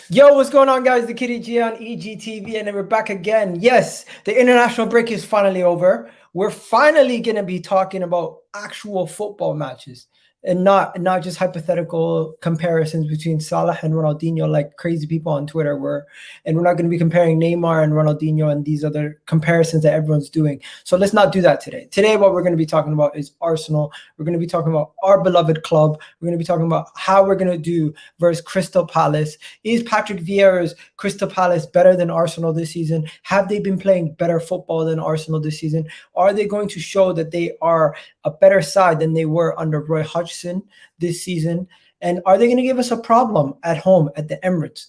Yo, what's going on, guys? The Kitty G on EGTV, and then we're back again. Yes, the international break is finally over. We're finally gonna be talking about actual football matches and not just hypothetical comparisons between Salah and Ronaldinho, like crazy people on Twitter were. And we're not gonna be comparing Neymar and Ronaldinho and these other comparisons that everyone's doing. So let's not do that today. Today, what we're gonna be talking about is Arsenal. We're gonna be talking about our beloved club. We're gonna be talking about how we're gonna do versus Crystal Palace. Is Patrick Vieira's Crystal Palace better than Arsenal this season? Have they been playing better football than Arsenal this season? Are they going to show that they are a better side than they were under Roy Hodgson this season? And are they going to give us a problem at home at the Emirates?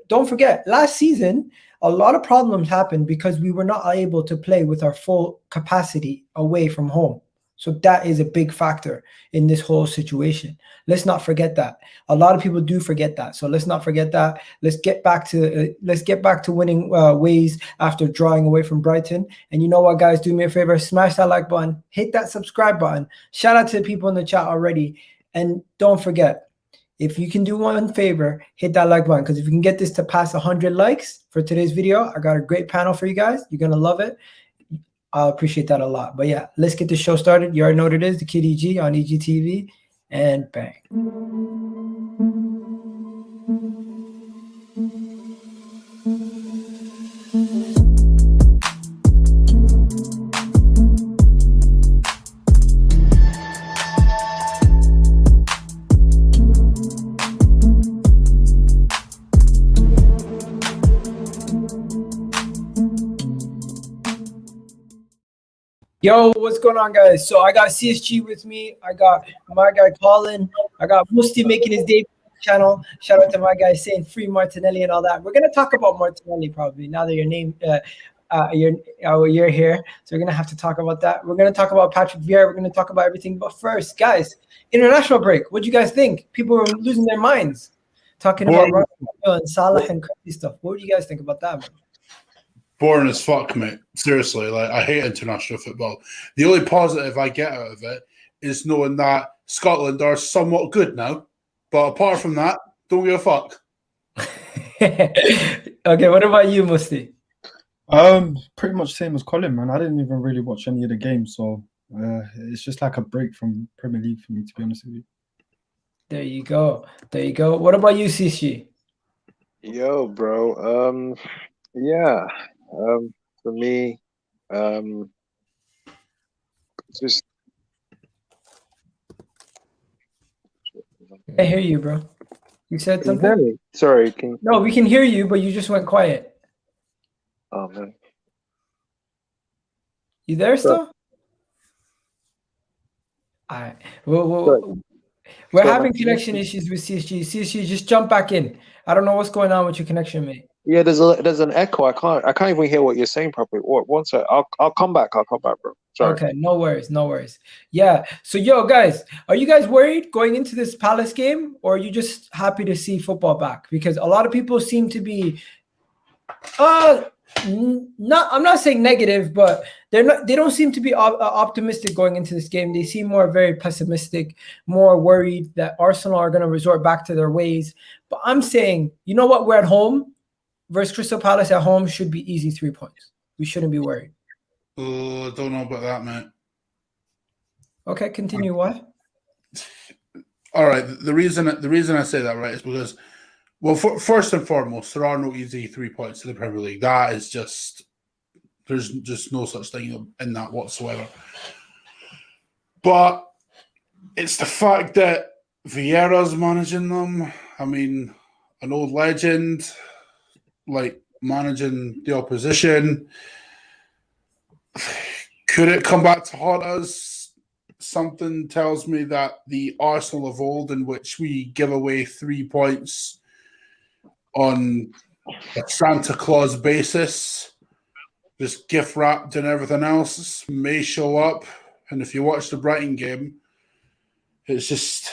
Don't forget, last season, a lot of problems happened because we were not able to play with our full capacity away from home. So that is a big factor in this whole situation. Let's not forget that. A lot of people do forget that. So let's not forget that. Let's get back to winning ways after drawing away from Brighton. And you know what, guys? Do me a favor. Smash that like button. Hit that subscribe button. Shout out to the people in the chat already. And don't forget, if you can do one favor, hit that like button. Because if you can get this to pass 100 likes for today's video, I got a great panel for you guys. You're going to love it. I'll appreciate that a lot. But yeah, let's get the show started. You already know what it is, the Kitty G on EGTV, and bang. Yo, what's going on, guys? So I got CSG with me. I got my guy Colin. I got Musti making his debut on the channel. Shout out to my guy saying free Martinelli and all that. We're gonna talk about Martinelli probably now that you're here. So we're gonna have to talk about that. We're gonna talk about Patrick Vieira. We're gonna talk about everything. But first, guys, international break. What do you guys think? People were losing their minds talking about Ronaldo and Salah and crazy stuff. What do you guys think about that, man? Boring as fuck, mate. Seriously, like I hate international football. The only positive I get out of it is knowing that Scotland are somewhat good now. But apart from that, don't give a fuck. Okay, what about you, Musti? Pretty much same as Colin, man. I didn't even really watch any of the games, so it's just like a break from Premier League for me, to be honest with you. There you go. There you go. What about you, Sishi? Yo, bro. Yeah. For me, just I hear you, bro. You said can you hear something? me? Sorry, No, we can hear you, but you just went quiet. oh man. You there still? All right. We're having connection issues with CSG. CSG, just jump back in. I don't know what's going on with your connection, mate. Yeah, there's an echo. I can't even hear what you're saying properly. One sec. I'll come back. I'll come back, bro. Sorry. Okay, no worries. Yeah. So, yo, guys, are you guys worried going into this Palace game, or are you just happy to see football back? Because a lot of people seem to be, I'm not saying negative, but they don't seem to be optimistic going into this game. They seem very pessimistic, more worried that Arsenal are going to resort back to their ways. But I'm saying, you know what? We're at home. Versus Crystal Palace at home should be easy 3 points. We shouldn't be worried. Oh, don't know about that, mate. Okay, continue. Why? All right. The reason I say that, right, is because, well, first and foremost, there are no easy 3 points in the Premier League. That is just, there's just no such thing in that whatsoever. But it's the fact that Vieira's managing them. I mean, an old legend, like managing the opposition. Could it come back to haunt us? Something tells me that the Arsenal of old, in which we give away 3 points on a Santa Claus basis, just gift wrapped and everything else, may show up. And if you watch the Brighton game, it's just,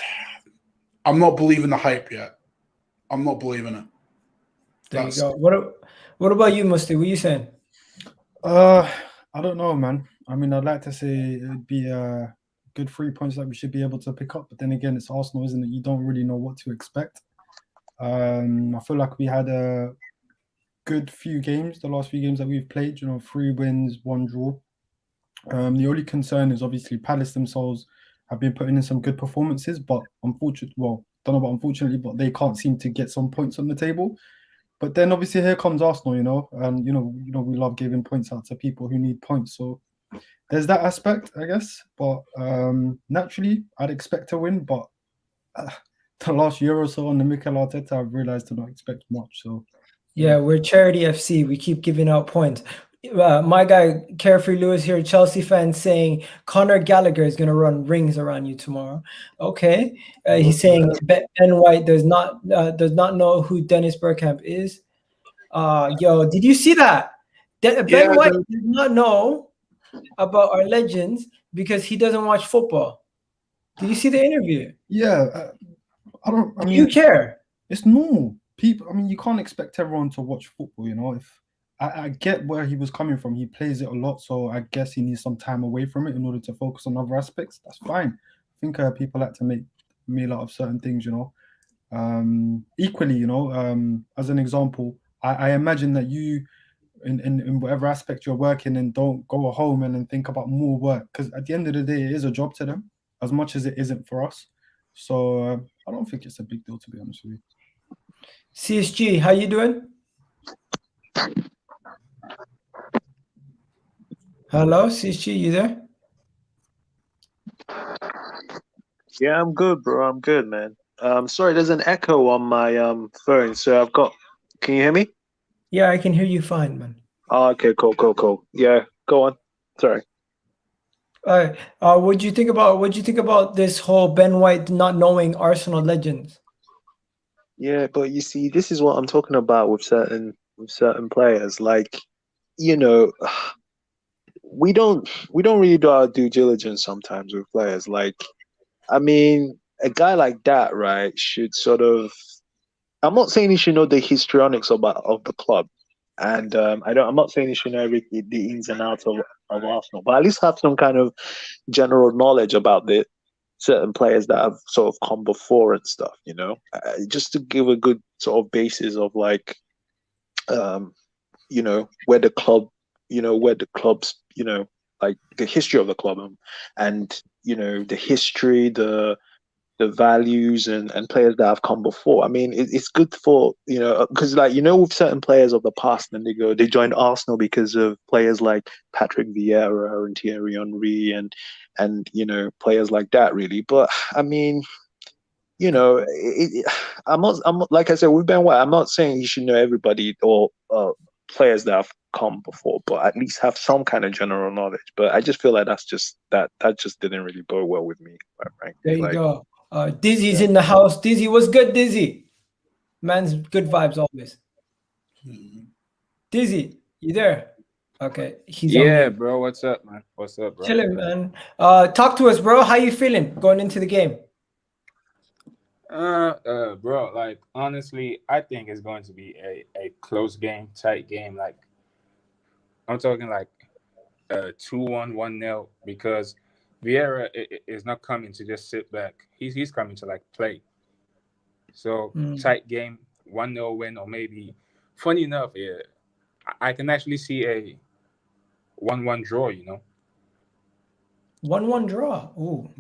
I'm not believing the hype yet. I'm not believing it. There you go. What about you, Musti? What are you saying? I don't know, man. I mean, I'd like to say it'd be good 3 points that we should be able to pick up, but then again, it's Arsenal, isn't it? You don't really know what to expect. I feel like we had a good few games, the last few games that we've played, 3 wins, 1 draw. The only concern is obviously Palace themselves have been putting in some good performances, but don't know about unfortunately, but they can't seem to get some points on the table. But then obviously here comes Arsenal, and we love giving points out to people who need points. So there's that aspect, I guess. But naturally, I'd expect to win. But the last year or so on the Mikel Arteta, I've realised to not expect much. So Yeah, we're Charity FC. We keep giving out points. My guy, Carefree Lewis here, Chelsea fan, saying Conor Gallagher is going to run rings around you tomorrow. Okay. He's saying Ben White does not know who Dennis Bergkamp is. Yo, did you see that? Ben White does not know about our legends because he doesn't watch football. Did you see the interview? Yeah, Do you care? It's normal. People, you can't expect everyone to watch football. If I get where he was coming from, he plays it a lot, so I guess he needs some time away from it in order to focus on other aspects. That's fine. I think people like to make meal out of certain things. Equally, as an example, I imagine that you, in whatever aspect you're working in, don't go home and then think about more work, because at the end of the day, it is a job to them as much as it isn't for us. So I don't think it's a big deal, to be honest with you. CSG, how you doing? Hello, CSG, you there? Yeah, I'm good, bro. I'm good, man. Sorry, there's an echo on my phone, so I've got. Can you hear me? Yeah, I can hear you fine, man. Oh, okay, cool. Yeah, go on. Sorry. What do you think about this whole Ben White not knowing Arsenal legends? Yeah, but you see, this is what I'm talking about with certain players. Like, we don't really do our due diligence sometimes with players. Like, a guy like that, right, should sort of. I'm not saying he should know the histrionics of the club, and I'm not saying he should know the ins and outs of Arsenal, but at least have some kind of general knowledge about the certain players that have sort of come before and stuff. Just to give a good sort of basis of like, where the club's, like the history of the club, and the history, the values and players that have come before. It's good for, because with certain players of the past, and they joined Arsenal because of players like Patrick Vieira and Thierry Henry and players like that, really. But I'm not, like I said, with Ben White, I'm not saying you should know everybody or players that have come before, but at least have some kind of general knowledge. But I just feel like that just didn't really bode well with me, quite frankly. There you go. Dizzy's in the house. Dizzy, what's good, Dizzy? Man's good vibes always. Dizzy, you there? Okay, he's on mute. Bro. What's up, man? What's up, bro? Chilling, man. Talk to us, bro. How you feeling going into the game? Bro, like honestly, I think it's going to be a close game, tight game. Like I'm talking like 2-1, 1-0, because Vieira is not coming to just sit back. He's coming to like play. So tight game, 1-0 win, or maybe. Funny enough, yeah, I can actually see a 1-1 draw. 1-1 draw. Ooh.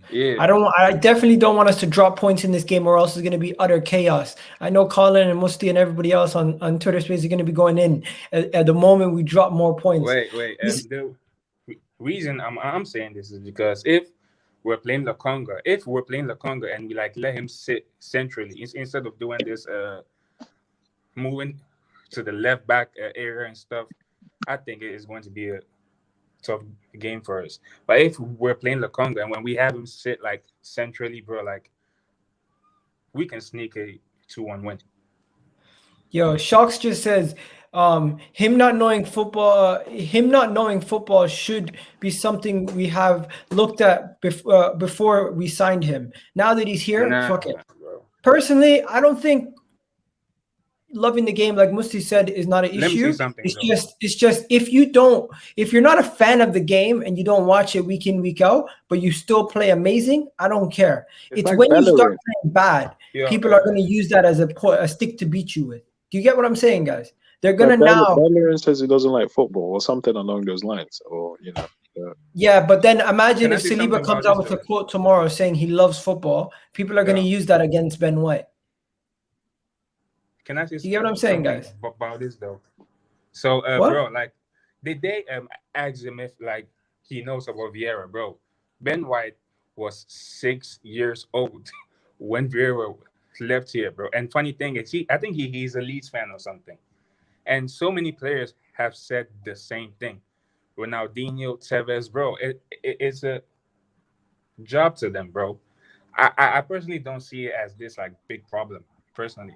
Yeah. I definitely don't want us to drop points in this game, or else it's going to be utter chaos. I know Colin and Musti and everybody else on Twitter Space are going to be going in at the moment we drop more points. Wait. The reason I'm saying this is because if we're playing Lokonga and we like let him sit centrally instead of doing this moving to the left back area and stuff, I think it is going to be a tough game for us. But if we're playing Lokonga and when we have him sit like centrally, bro, like we can sneak a 2-1 win. Yo, Shocks just says him not knowing football should be something we have looked at before we signed him. Now that he's here, fuck it. Bro. Personally, I don't think loving the game, like Musti said, is not an Let me say issue. something, It's though. just if you're not a fan of the game and you don't watch it week in, week out, but you still play amazing, I don't care. It's like when you start Bellerin. playing bad, Yeah, people are going to use that as a stick to beat you with. Do you get what I'm saying, guys? They're Yeah, going to now. Bellerin says he doesn't like football or something along those lines, or Yeah, but then imagine Can I if say Saliba something comes about out this, with a though? quote tomorrow saying he loves football, people are going to Yeah. use that against Ben White. Can I say You get what I'm saying, something guys? about this, though? So, What? bro, like, did they ask him if like he knows about Vieira, bro? Ben White was 6 years old when Vieira left here, bro. And funny thing is, I think he's a Leeds fan or something. And so many players have said the same thing. Ronaldinho, Tevez, bro, it's a job to them, bro. I personally don't see it as this like big problem, personally.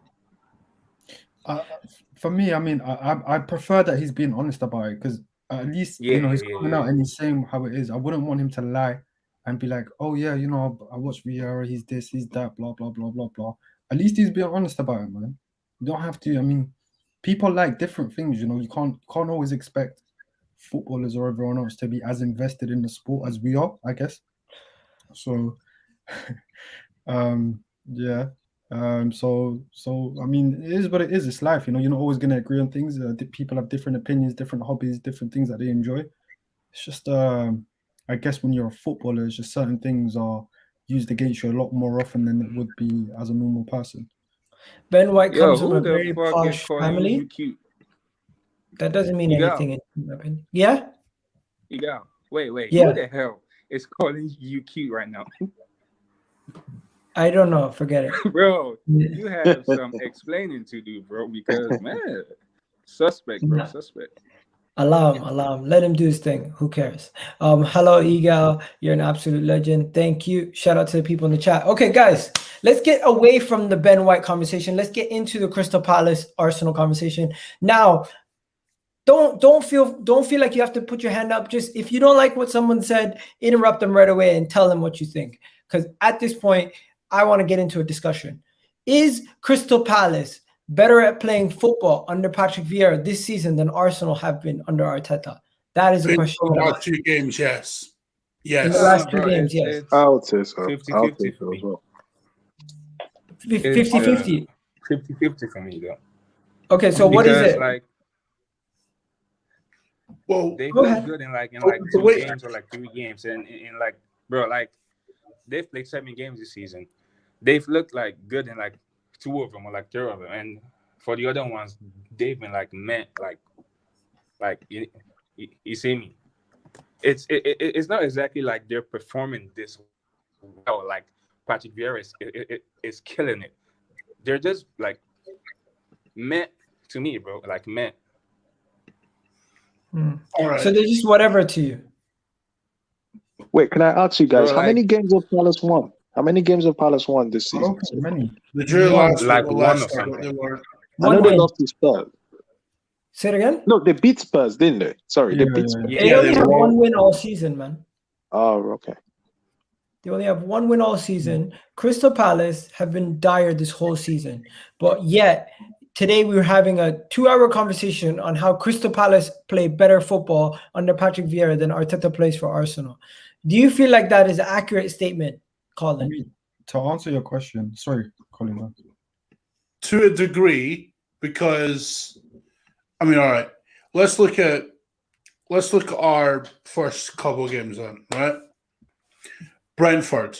For me, I mean, I prefer that he's being honest about it because at least he's coming out Yeah. and he's saying how it is. I wouldn't want him to lie and be like, "Oh yeah, I watched Vieira. He's this, he's that, blah blah blah blah blah." At least he's being honest about it, man. You don't have to. I mean, people like different things. You can't always expect footballers or everyone else to be as invested in the sport as we are, I guess. So, yeah. So I mean, it is what it is. It's life, you're not always going to agree on things. People have different opinions, different hobbies, different things that they enjoy. It's just, I guess, when you're a footballer, it's just certain things are used against you a lot more often than it would be as a normal person. Ben White Yo, comes from who a the very fuck is posh calling family. you cute? That doesn't mean You anything, in my opinion. Yeah? Yeah. Wait. Yeah. Who the hell is calling you cute right now? I don't know. Forget it. Bro, you have some explaining to do, bro, because, man, suspect, bro, suspect. Allow him. Let him do his thing. Who cares? Hello, Egal. You're an absolute legend. Thank you. Shout out to the people in the chat. Okay, guys, let's get away from the Ben White conversation. Let's get into the Crystal Palace Arsenal conversation. Now, don't feel like you have to put your hand up. Just if you don't like what someone said, interrupt them right away and tell them what you think. Because at this point, I want to get into a discussion. Is Crystal Palace better at playing football under Patrick Vieira this season than Arsenal have been under Arteta? That is a In question. the last 2 games, yes. In the last 2 bro, games, yes. I'll say so. 50-50 for me. as well. 50-50. 50-50 for me, though. Okay, so what is Because, it? like, Well, they Go played ahead. good in like Oh, 2 wait. games or like 3 games, and like, bro, like they've played 7 games this season. They've looked like good in like 2 of them or like 3 of them, and for the other ones, they've been like like you see me. It's not exactly like they're performing this well. Like Patrick Vieira is killing it. They're just like meh to me, bro. Like meh. all right. So they're just whatever to you. Wait, can I ask you guys, Bro, how many like- games have Palace won? How many games have Palace won this I season? don't think many. the drew One. last Like week, one or Leicester, but something. they were. I know One they win. lost to Spurs. Say it again. No, they beat Spurs, didn't they? Sorry, they Yeah, beat yeah, Spurs. They Yeah, only they have won. one win all season, man. Oh, okay. They only have one win all season. Crystal Palace have been dire this whole season. But yet, today we were having a 2-hour conversation on how Crystal Palace play better football under Patrick Vieira than Arteta plays for Arsenal. Do you feel like that is an accurate statement, I Colin? mean, to answer your question, sorry, Colin. To a degree, because I mean, all right, let's look at our first couple of games then, right? Brentford,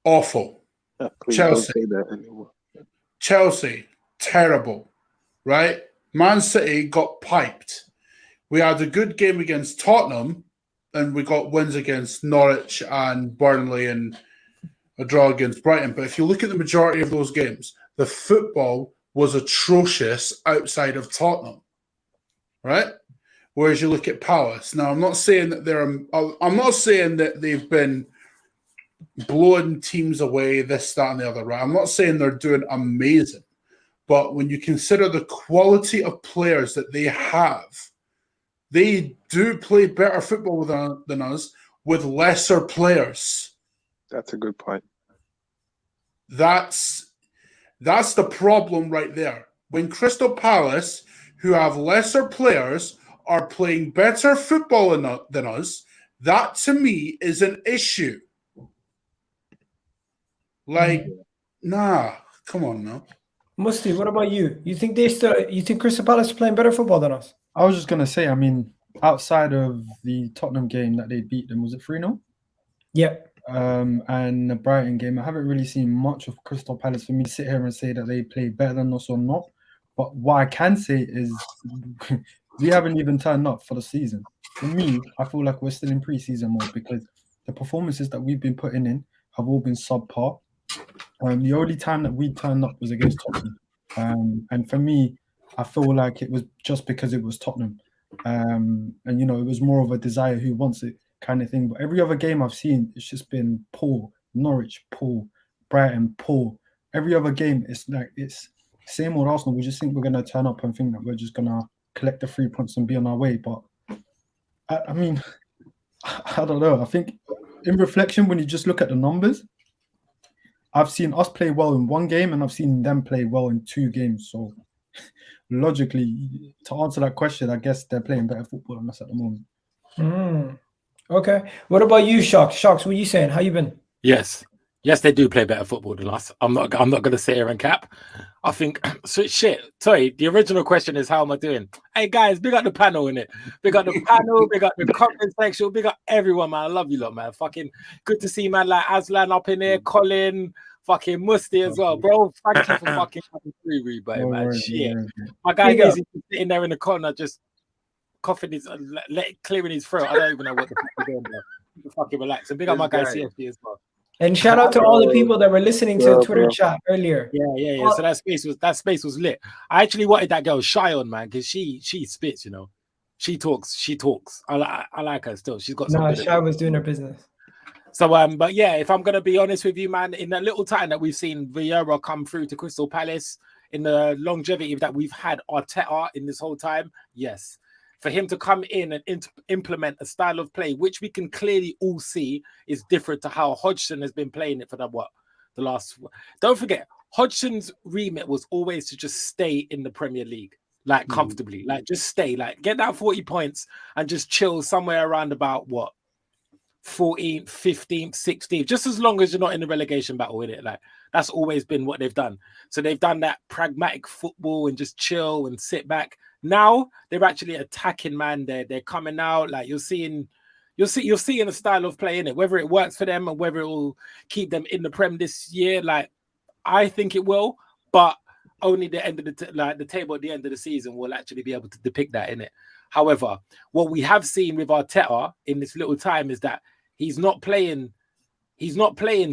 awful. Please Chelsea. don't say that anymore. Chelsea, terrible, right? Man City got piped. We had a good game against Tottenham, and we got wins against Norwich and Burnley and a draw against Brighton. But if you look at the majority of those games, the football was atrocious outside of Tottenham, right? Whereas you look at Palace. Now, I'm not saying that they've been blowing teams away, this, that, and the other, right? I'm not saying they're doing amazing. But when you consider the quality of players that they have, they do play better football than us with lesser players. That's a good point. That's the problem right there. when Crystal Palace, who have lesser players, are playing better football than us, that to me is an issue. Like, nah, come on now. Musti, what about you? You think Crystal Palace are playing better football than us? I was just gonna say, I mean, outside of the Tottenham game that they beat them, was it 3-0? Yeah. And the Brighton game, I haven't really seen much of Crystal Palace for me to sit here and say that they play better than us or not. But what I can say is we haven't even turned up for the season. For me, I feel like we're still in pre-season mode because the performances that we've been putting in have all been subpar. The only time that we turned up was against Tottenham. And for me, I feel like it was just because it was Tottenham. And, you know, it was more of a desire who wants it kind of thing. But every other game I've seen, it's just been poor. Norwich, poor. Brighton, poor. Every other game, it's like, it's same old Arsenal. We just think we're going to turn up and think that we're just going to collect the 3 points and be on our way. But, I mean, I don't know. I think in reflection, when you just look at the numbers, I've seen us play well in one game and I've seen them play well in 2 games. So logically, to answer that question, I guess they're playing better football than us at the moment. Okay. What about you, Shocks? Shocks, what are you saying? How you been? Yes, they do play better football than us. I'm not going to sit here and cap. I think so. Shit. Sorry. The original question is, how am I doing? Hey guys, big up the panel in it. Big up the panel. Big up the comment section. Big up everyone, man. I love you lot, man. Fucking good to see man like Aslan up in here, Colin, fucking Musti as well, bro. Thank you for fucking coming through, Rebate, man. Shit. My guy is sitting there in the corner, just coughing his, clearing his throat. I don't even know what the fuck he's doing, bro. Fucking relax. And big up my guy CFD as well. And shout out to all the people that were listening to the Twitter chat earlier. Yeah. So that space was lit. I actually wanted that girl Shy on, man, because she spits, you know. She talks. I like her still. She's got some. No, Shy was doing her business. So but yeah, if I'm gonna be honest with you, man, in that little time that we've seen Vieira come through to Crystal Palace, in the longevity that we've had Arteta in this whole time, yes. For him to come in and implement a style of play, which we can clearly all see is different to how Hodgson has been playing it for the last. Don't forget, Hodgson's remit was always to just stay in the Premier League, like comfortably, like just stay, like get that 40 points and just chill somewhere around about 14th, 15th, 16th, just as long as you're not in the relegation battle with it. Like that's always been what they've done. So they've done that pragmatic football and just chill and sit back. Now they're actually attacking, man. They're coming out. Like you're seeing a style of play in it, whether it works for them and whether it will keep them in the Prem this year. Like I think it will, but only the end of the table at the end of the season will actually be able to depict that in it. However, what we have seen with Arteta in this little time is that he's not playing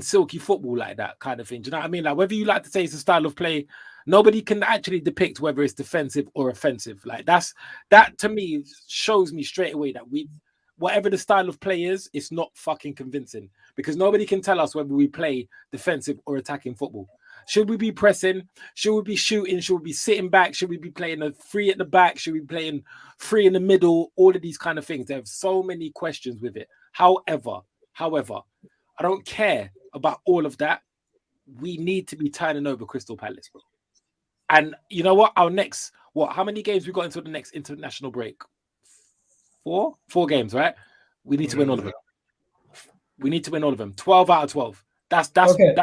silky football like that kind of thing. Do you know what I mean? Like whether you like to say it's a style of play, nobody can actually depict whether it's defensive or offensive. Like that to me shows me straight away that whatever the style of play is, it's not fucking convincing because nobody can tell us whether we play defensive or attacking football. Should we be pressing? Should we be shooting? Should we be sitting back? Should we be playing a 3 at the back? Should we be playing 3 in the middle? All of these kind of things. There are so many questions with it. However, I don't care about all of that. We need to be turning over Crystal Palace, bro. And you know what? Our next, how many games we got until the next international break? 4 games, right? We need to win all of them. We need to win all of them. 12 out of 12. That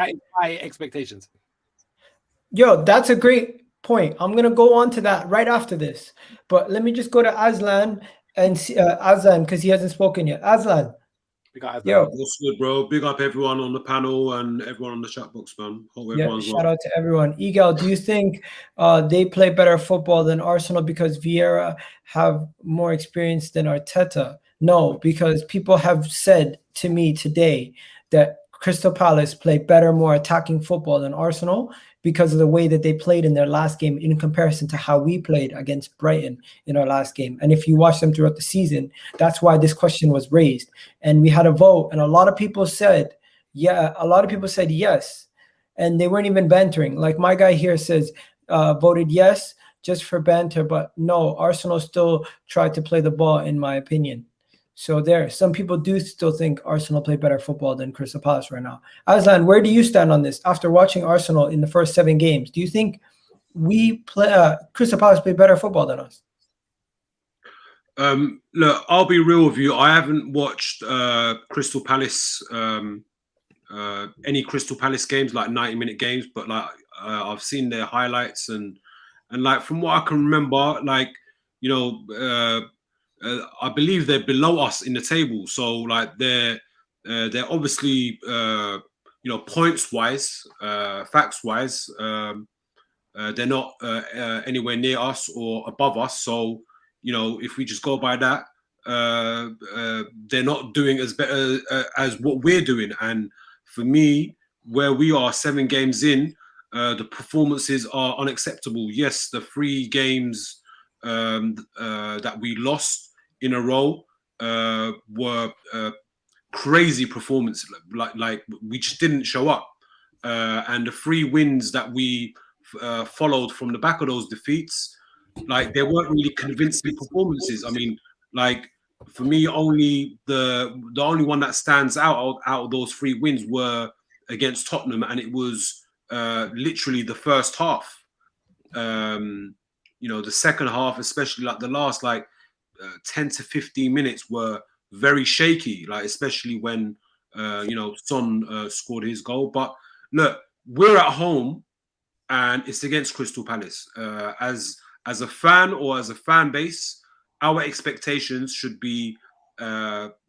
is my expectations. Yo, that's a great point. I'm gonna go on to that right after this, but let me just go to Aslan and Aslan because he hasn't spoken yet. Aslan, yo, what's good, bro? Big up everyone on the panel and everyone on the chat box, man. Hope everyone's shout out to everyone. Egal, do you think they play better football than Arsenal because Vieira have more experience than Arteta? No, because people have said to me today that Crystal Palace play better, more attacking football than Arsenal because of the way that they played in their last game in comparison to how we played against Brighton in our last game. And if you watch them throughout the season, that's why this question was raised. And we had a vote, and a lot of people said, yes. And they weren't even bantering. Like my guy here says, voted yes just for banter, but no, Arsenal still tried to play the ball, in my opinion. So some people do still think Arsenal play better football than Crystal Palace right now. Aslan, where do you stand on this? After watching Arsenal in the first 7 games, do you think Crystal Palace play better football than us? Look, I'll be real with you. I haven't watched Crystal Palace, any Crystal Palace games, like 90-minute games, but like I've seen their highlights and like from what I can remember, like I believe they're below us in the table. So like they're obviously points wise, facts wise, they're not anywhere near us or above us. So if we just go by that, they're not doing as better as what we're doing. And for me, where we are 7 games in, the performances are unacceptable. Yes, the 3 games that we lost in a row were crazy performance. Like we just didn't show up. And the 3 wins that we followed from the back of those defeats, like they weren't really convincing performances. I mean, like for me, only the only one that stands out of those 3 wins were against Tottenham, and it was literally the first half. The second half, especially like the last 10 to 15 minutes, were very shaky. Like especially when Son scored his goal. But look, we're at home, and it's against Crystal Palace. As a fan or as a fan base, our expectations should be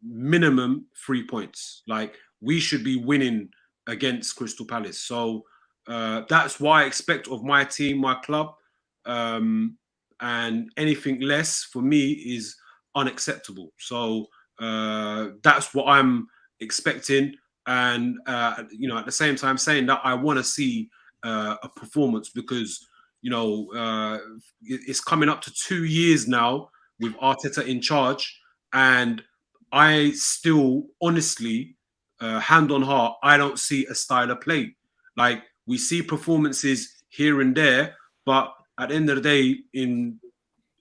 minimum 3 points. Like we should be winning against Crystal Palace. So that's what I expect of my team, my club. And anything less for me is unacceptable. So that's what I'm expecting. And at the same time, saying that I want to see a performance, because it's coming up to 2 years now with Arteta in charge, and I still, honestly, hand on heart, I don't see a style of play. Like we see performances here and there, but at the end of the day, in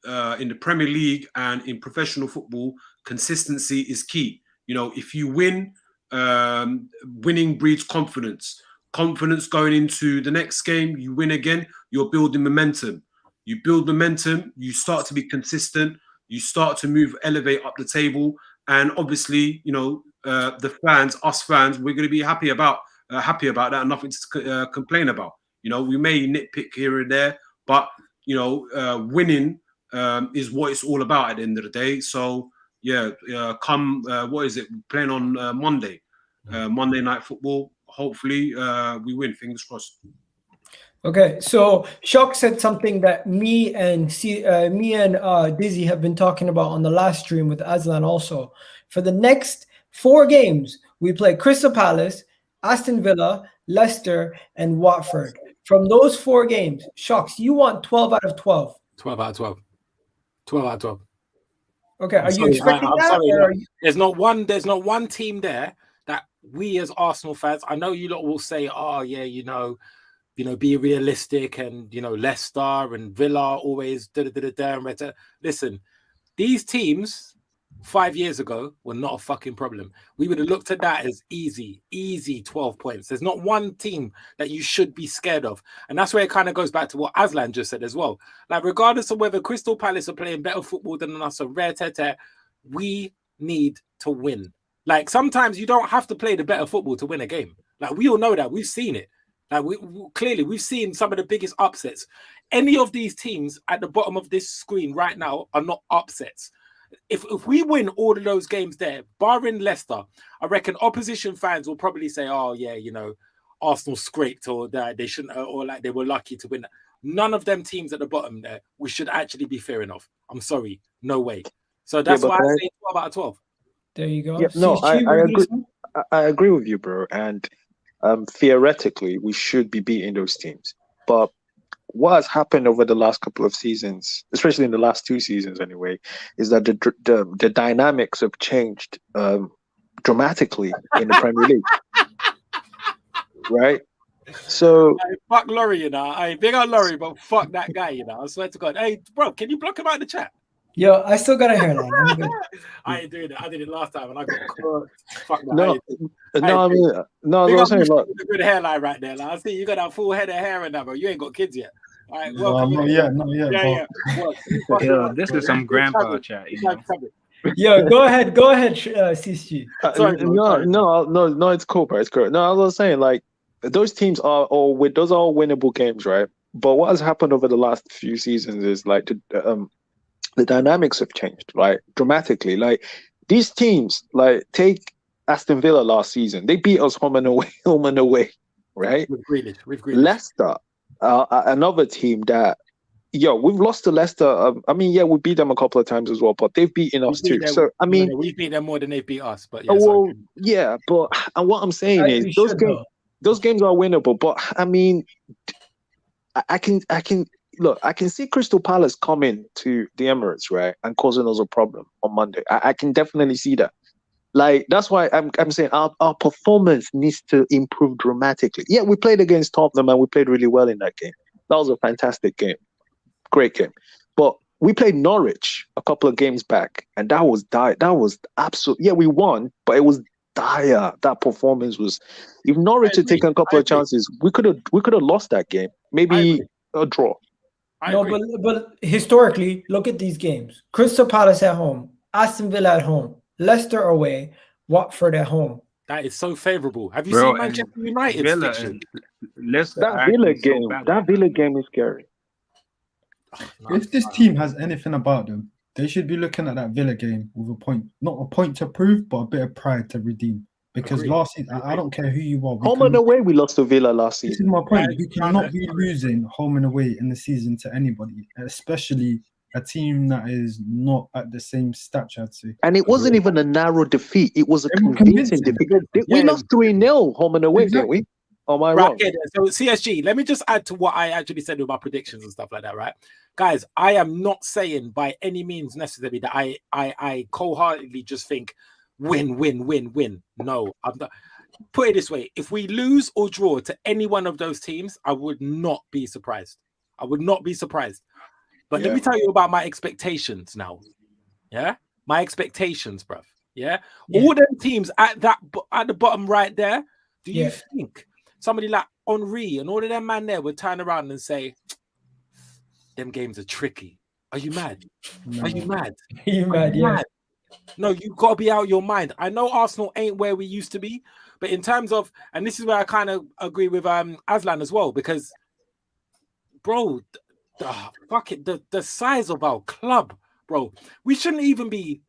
the Premier League and in professional football, consistency is key. If you win, winning breeds confidence. Confidence going into the next game, you win again, you're building momentum. You build momentum, you start to be consistent, you start to elevate up the table. And obviously, the fans, us fans, we're going to be happy about that, and nothing to complain about. We may nitpick here and there, but winning is what it's all about at the end of the day. So what is it? We're playing on Monday, Monday Night Football. Hopefully, we win. Fingers crossed. Okay, so Shock said something that me and Dizzy have been talking about on the last stream with Aslan also. For the next 4 games, we play Crystal Palace, Aston Villa, Leicester, and Watford. From those 4 games, Shocks, you want 12 out of 12. 12 out of 12. 12 out of 12. Okay, are you expecting that? There's not one team there that we as Arsenal fans, I know you lot will say, oh yeah, be realistic, and Leicester and Villa always and listen, these teams 5 years ago were not a fucking problem. We would have looked at that as easy 12 points. There's not one team that you should be scared of. And that's where it kind of goes back to what Aslan just said as well. Like, regardless of whether Crystal Palace are playing better football than us or we need to win. Like, sometimes you don't have to play the better football to win a game. Like, we all know that. We've seen it. Like, we've seen some of the biggest upsets. Any of these teams at the bottom of this screen right now are not upsets. If we win all of those games there, barring Leicester, I reckon opposition fans will probably say, oh yeah, Arsenal scraped, or that they shouldn't, or like they were lucky to win. None of them teams at the bottom there we should actually be fearing of. I'm sorry, no way. So that's why I say 12 out of 12. There you go. Yeah, no, I agree. I agree with you, bro. And theoretically, we should be beating those teams. But what has happened over the last couple of seasons, especially in the last 2 seasons anyway, is that the dynamics have changed dramatically in the Premier League. Right? So fuck Laurie, I big on Laurie, but fuck that guy, I swear to God. Hey, bro, can you block him out of the chat? Yo, I still got a hairline. I ain't doing it. I did it last time, and I got cooked. Fuck that. No, I was saying, a good hairline right there. Like, I see you got that full head of hair and that, bro. You ain't got kids yet. All right, Well, welcome. not yet. Yeah, But yeah. What? Yeah, this is some grandpa chat, you know. Yeah, go ahead, CSG. Sorry, bro, sorry. No, it's cool, bro. It's cool. No, I was saying like those teams are those are all winnable games, right? But what has happened over the last few seasons is like the dynamics have changed, like dramatically. Like these teams, like take Aston Villa last season, they beat us home and away, right? With Grealish. Leicester, another team that, we've lost to Leicester. I mean, we beat them a couple of times as well, but they've beaten us too. So I mean, we beat them more than they beat us. But but and what I'm saying is those games are winnable. But I mean, I can see Crystal Palace coming to the Emirates, right, and causing us a problem on Monday. I can definitely see that. Like that's why I'm saying our performance needs to improve dramatically. Yeah, we played against Tottenham and we played really well in that game. That was a fantastic game, great game. But we played Norwich a couple of games back, and that was dire. That was absolute. Yeah, we won, but it was dire. That performance was. If Norwich had taken a couple of chances, we could have lost that game. Maybe a draw. But historically, look at these games: Crystal Palace at home, Aston Villa at home, Leicester away, Watford at home. That is so favourable. Have you seen Manchester United? That Villa game is scary. If this team has anything about them, they should be looking at that Villa game with a point, not a point to prove, but a bit of pride to redeem. Because last season, I don't care who you are. Home and away, we lost to Villa last season. This is my point. We cannot be losing home and away in the season to anybody, especially a team that is not at the same stature, I'd say. And it wasn't even a narrow defeat. It was a convincing defeat. We lost 3-0 home and away, didn't we? Or am I wrong? So CSG, let me just add to what I actually said with my predictions and stuff like that, right? Guys, I am not saying by any means necessary that I cold-heartedly just think win. No, I'm not. Put it this way: if we lose or draw to any one of those teams, I would not be surprised. But let me tell you about my expectations now. Yeah, my expectations, bruv. Yeah, all them teams at the bottom right there. Do you think somebody like Henry and all of them man there would turn around and say, "Them games are tricky"? Are you mad? No. Are you mad? Are you mad? Yeah. No, you've got to be out of your mind. I know Arsenal ain't where we used to be, but in terms of, and this is where I kind of agree with Aslan as well, because, bro, the size of our club, bro, we shouldn't even be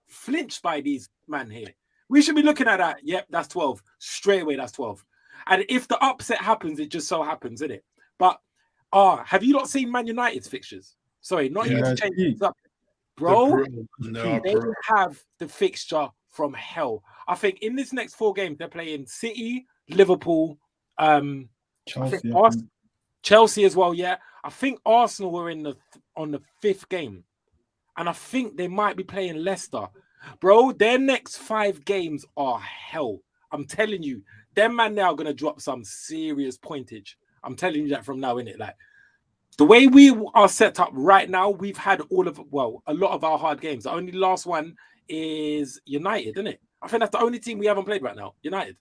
flinched by these man here. We should be looking at that. Yep, that's 12. Straight away, that's 12. And if the upset happens, it just so happens, isn't it? But have you not seen Man United's fixtures? Sorry, not even to change things up. Bro, they have the fixture from hell. I think in this next 4 games, they're playing City, Liverpool, Chelsea as well. Yeah, I think Arsenal were on the 5th game, and I think they might be playing Leicester. Bro, their next 5 games are hell. I'm telling you, them man now are gonna drop some serious pointage. I'm telling you that from now, innit? Like, the way we are set up right now, we've had a lot of our hard games. The only last one is United, isn't it? I think that's the only team we haven't played right now. United.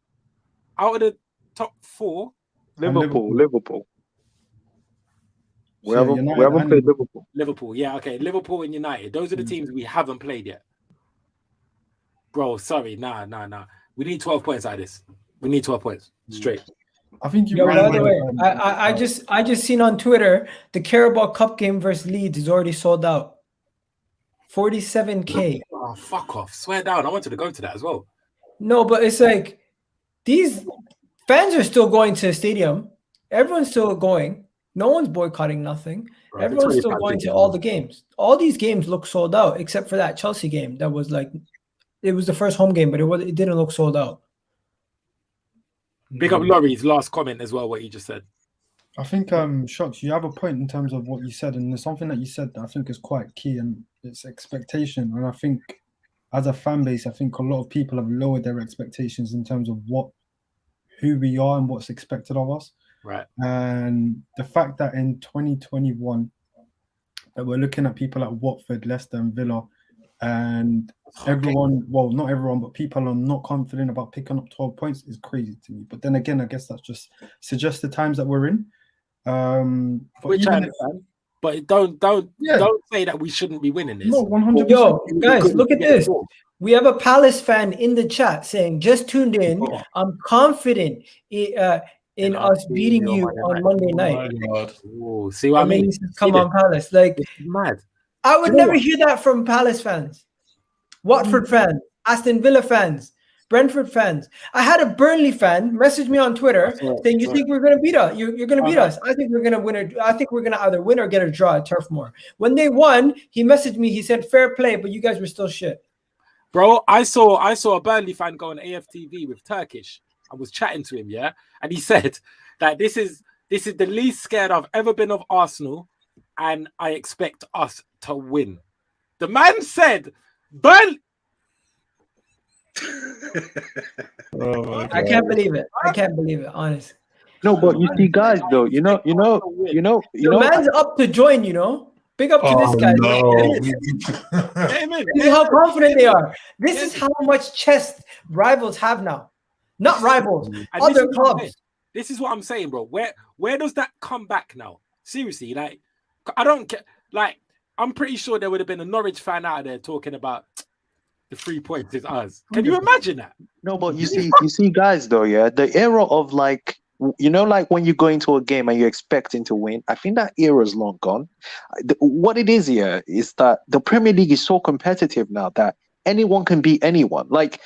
Out of the top 4, Liverpool. We So haven't played Liverpool. Liverpool, yeah, okay. Liverpool and United. Those are the teams we haven't played yet. Bro, sorry, nah. We need 12 points out of this. We need 12 points straight. I think By the way, I just seen on Twitter the Carabao Cup game versus Leeds is already sold out. 47K. Oh, fuck off. Swear down. I wanted to go to that as well. No, but it's like these fans are still going to the stadium. Everyone's still going. No one's boycotting nothing. Right, Everyone's still going to all the games. All these games look sold out except for that Chelsea game. That was like, it was the first home game, but it didn't look sold out. Big up Laurie's last comment as well, what he just said. I think, Shocks, you have a point in terms of what you said, and there's something that you said that I think is quite key, and it's expectation. And I think as a fan base, I think a lot of people have lowered their expectations in terms of who we are and what's expected of us. Right. And the fact that in 2021 that we're looking at people like Watford, Leicester and Villa, and everyone, well, not everyone, but people are not confident about picking up 12 points is crazy to me. But then again, I guess that's just suggests the times that we're in. But Which even I if, understand. But don't Yeah. say that we shouldn't be winning this. no, 100%. Yo, guys, look at this. Oh, We have a Palace fan in the chat saying, "Just tuned in. I'm confident in us beating you on Monday night." oh, see what I And then mean? he says, "Come on, Palace!" Like, It's mad. I would You know never what? hear that from Palace fans, Watford fans, Aston Villa fans, Brentford fans. I had a Burnley fan message me on Twitter saying, "You think we're going to beat us? You're going to beat us? I think we're going to win. I think we're going to either win or get a draw at Turf Moor." When they won, he messaged me. He said, "Fair play, but you guys were still shit." Bro, I saw a Burnley fan go on AFTV with Turkish. I was chatting to him, yeah, and he said that this is the least scared I've ever been of Arsenal, and I expect us to win. The man said, "Burnley." I can't believe it. I can't believe it. Honestly, No, but you see, guys, though, you know, the man's up to join. Big up to this guy. This is how confident they are. This is how much chest rivals have now. Not rivals, And other clubs. This is what I'm saying, bro. Where does that come back now? Seriously, like, I don't care. Like, I'm pretty sure there would have been a Norwich fan out there talking about the 3 points is ours. Can you imagine that? No, but you see, guys, though, yeah, the era of like, like when you go into a game and you're expecting to win, I think that era is long gone. What it is here is that the Premier League is so competitive now that anyone can beat anyone. Like,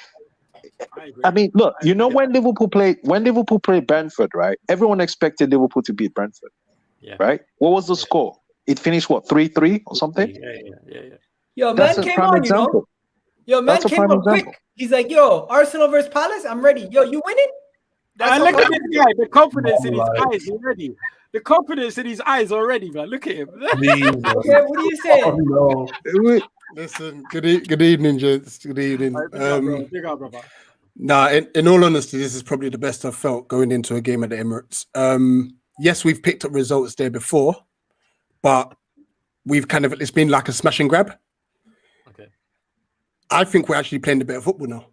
I mean, look, when Liverpool played Brentford, right? Everyone expected Liverpool to beat Brentford, right? What was the score? It finished what, 3-3 or something? Yeah. Yo, That's man a came prime on, example. Yo, man That's a came prime on example. quick. He's like, "Yo, Arsenal versus Palace, I'm ready." Yo, you winning? That's Look how at this guy, the confidence in his eyes already. The confidence in his eyes already, man. Look at him. Okay, what are you saying? Listen, good evening, gents. Good evening. Big up, brother. Nah, in all honesty, this is probably the best I've felt going into a game at the Emirates. Yes, we've picked up results there before, but it's been like a smash and grab. Okay. I think we're actually playing the better football now.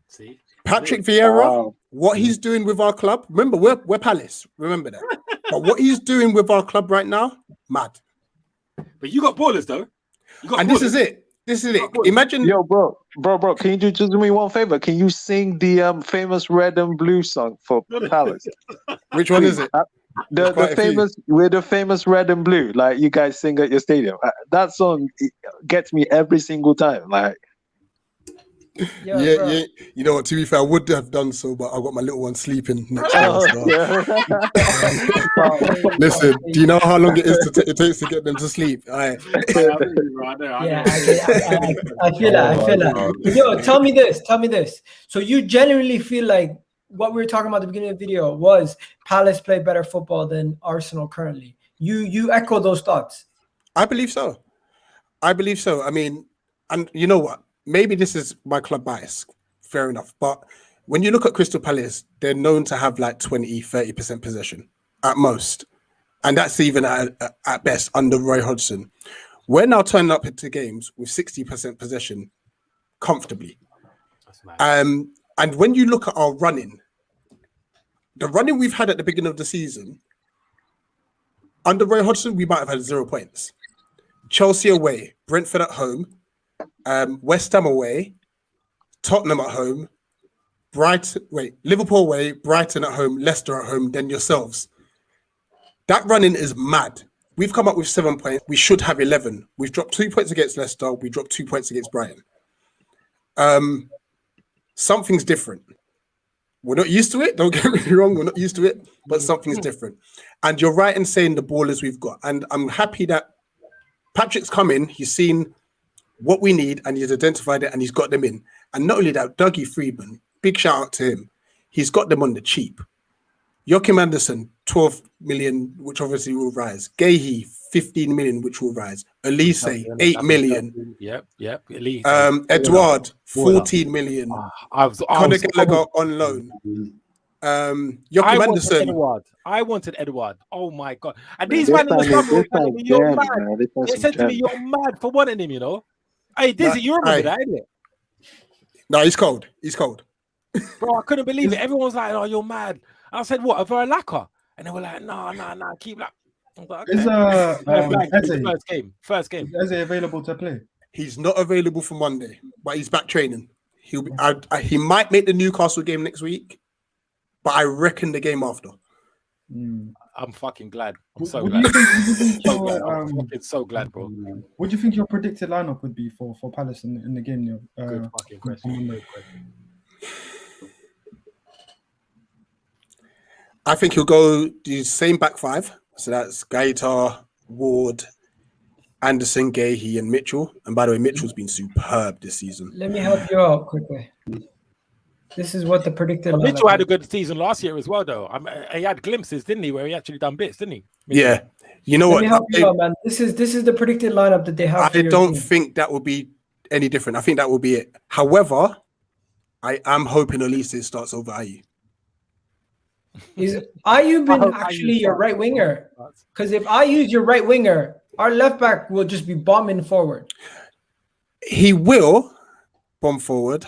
See? Patrick Vieira, what he's doing with our club, remember, we're Palace, remember that. But what he's doing with our club right now, mad. But you got ballers, though. This is it. Imagine. Yo, bro, can you just do me one favor? Can you sing the famous Red and Blue song for Palace? Which one is it? The famous Red and Blue, like you guys sing at your stadium. That song gets me every single time. Like, yeah. You know what? To be fair, I would have done so, but I got my little one sleeping next door. Listen, do you know how long it takes to get them to sleep? All right. Yeah, I feel that. Yo, tell me this. So you genuinely feel like what we were talking about at the beginning of the video was Palace play better football than Arsenal currently? You echo those thoughts? I believe so. I mean, and you know what? Maybe this is my club bias. Fair enough. But when you look at Crystal Palace, they're known to have like 20-30% possession at most. And that's even at best under Roy Hodgson. We're now turning up into games with 60% possession comfortably. And when you look at our running, the running we've had at the beginning of the season, under Roy Hodgson, we might have had 0 points. Chelsea away, Brentford at home, West Ham away, Tottenham at home, Liverpool away, Brighton at home, Leicester at home, then yourselves. That running is mad. We've come up with 7 points. We should have 11. We've dropped 2 points against Leicester. We dropped 2 points against Brighton. Something's different. We're not used to it. Don't get me wrong. We're not used to it, but something's different. And you're right in saying the ballers we've got. And I'm happy that Patrick's come in. He's seen what we need and he's identified it and he's got them in. And not only that, Dougie Freedman, big shout out to him. He's got them on the cheap. Joachim Anderson, 12 million, which obviously will rise. Gahey, 15 million, which will rise. Elise, 8 million. Yep. Elise. Edouard, 14 million. Conor Gallagher on loan. Joachim Anderson. I wanted Edouard. Oh my God. And these men in the summer were telling me, you're mad. They said to me, you're mad for wanting him, you know? Hey, Dizzy, you remember that, isn't it? No, he's cold. Bro, I couldn't believe it. Everyone was like, oh, you're mad. I said, what, over a lacquer? and they were like, no, keep like. I was like, Is okay. First game. Is Eze available to play? He's not available for Monday, but he's back training. He'll be, he might make the Newcastle game next week, but I reckon the game after. I'm fucking glad. I'm so What glad. do you think I'm fucking so glad, bro. What do you think your predicted lineup would be for Palace in the game? Good fucking question. I think he'll go the same back five. So that's Gaeta, Ward, Anderson, Gahey, and Mitchell. And by the way, Mitchell's been superb this season. Let me help you out quickly. This is what the predicted. Mitchell had a good season last year as well, though. He had glimpses, didn't he, where he actually done bits, didn't he? Mitchell. Yeah. You know Let what? me help you out, man. This is the predicted lineup that they have. I don't think that will be any different. I think that will be it. However, I am hoping Elise starts over Ayew. Is Ayew been actually your right winger? Because if Ayew's your right winger, our left back will just be bombing forward. He will bomb forward.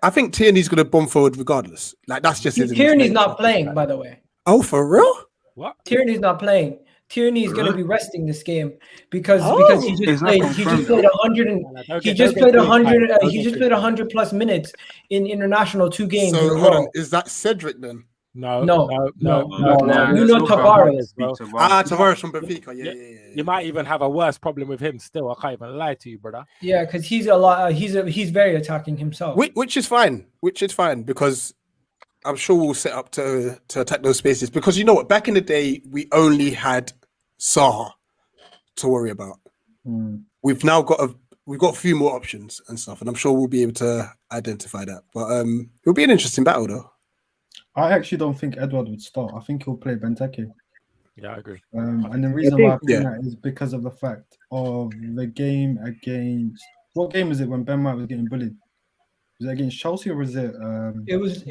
I think Tierney's going to bomb forward regardless. Like that's just his. Tierney's not playing, by the way. Oh, for real? What? Tierney's not playing. Tierney's going to be resting this game because he just played 100 he just played 100 plus minutes in international 2 games. So hold on, is that Cedric then? No. Nuno Tavares, bro. Tavares from Benfica. Yeah. You might even have a worse problem with him still. I can't even lie to you, brother. Yeah, because he's a lot. He's very attacking himself. Which is fine. Because I'm sure we'll set up to attack those spaces. Because you know what? Back in the day, we only had Saha to worry about. We've now got a few more options and stuff, and I'm sure we'll be able to identify that. But it'll be an interesting battle, though. I actually don't think Edward would start. I think he'll play Benteke. Yeah, I agree. And the reason why I think that is because of the fact of the game against what game was it when Ben White was getting bullied? Was it against Chelsea or was it? It was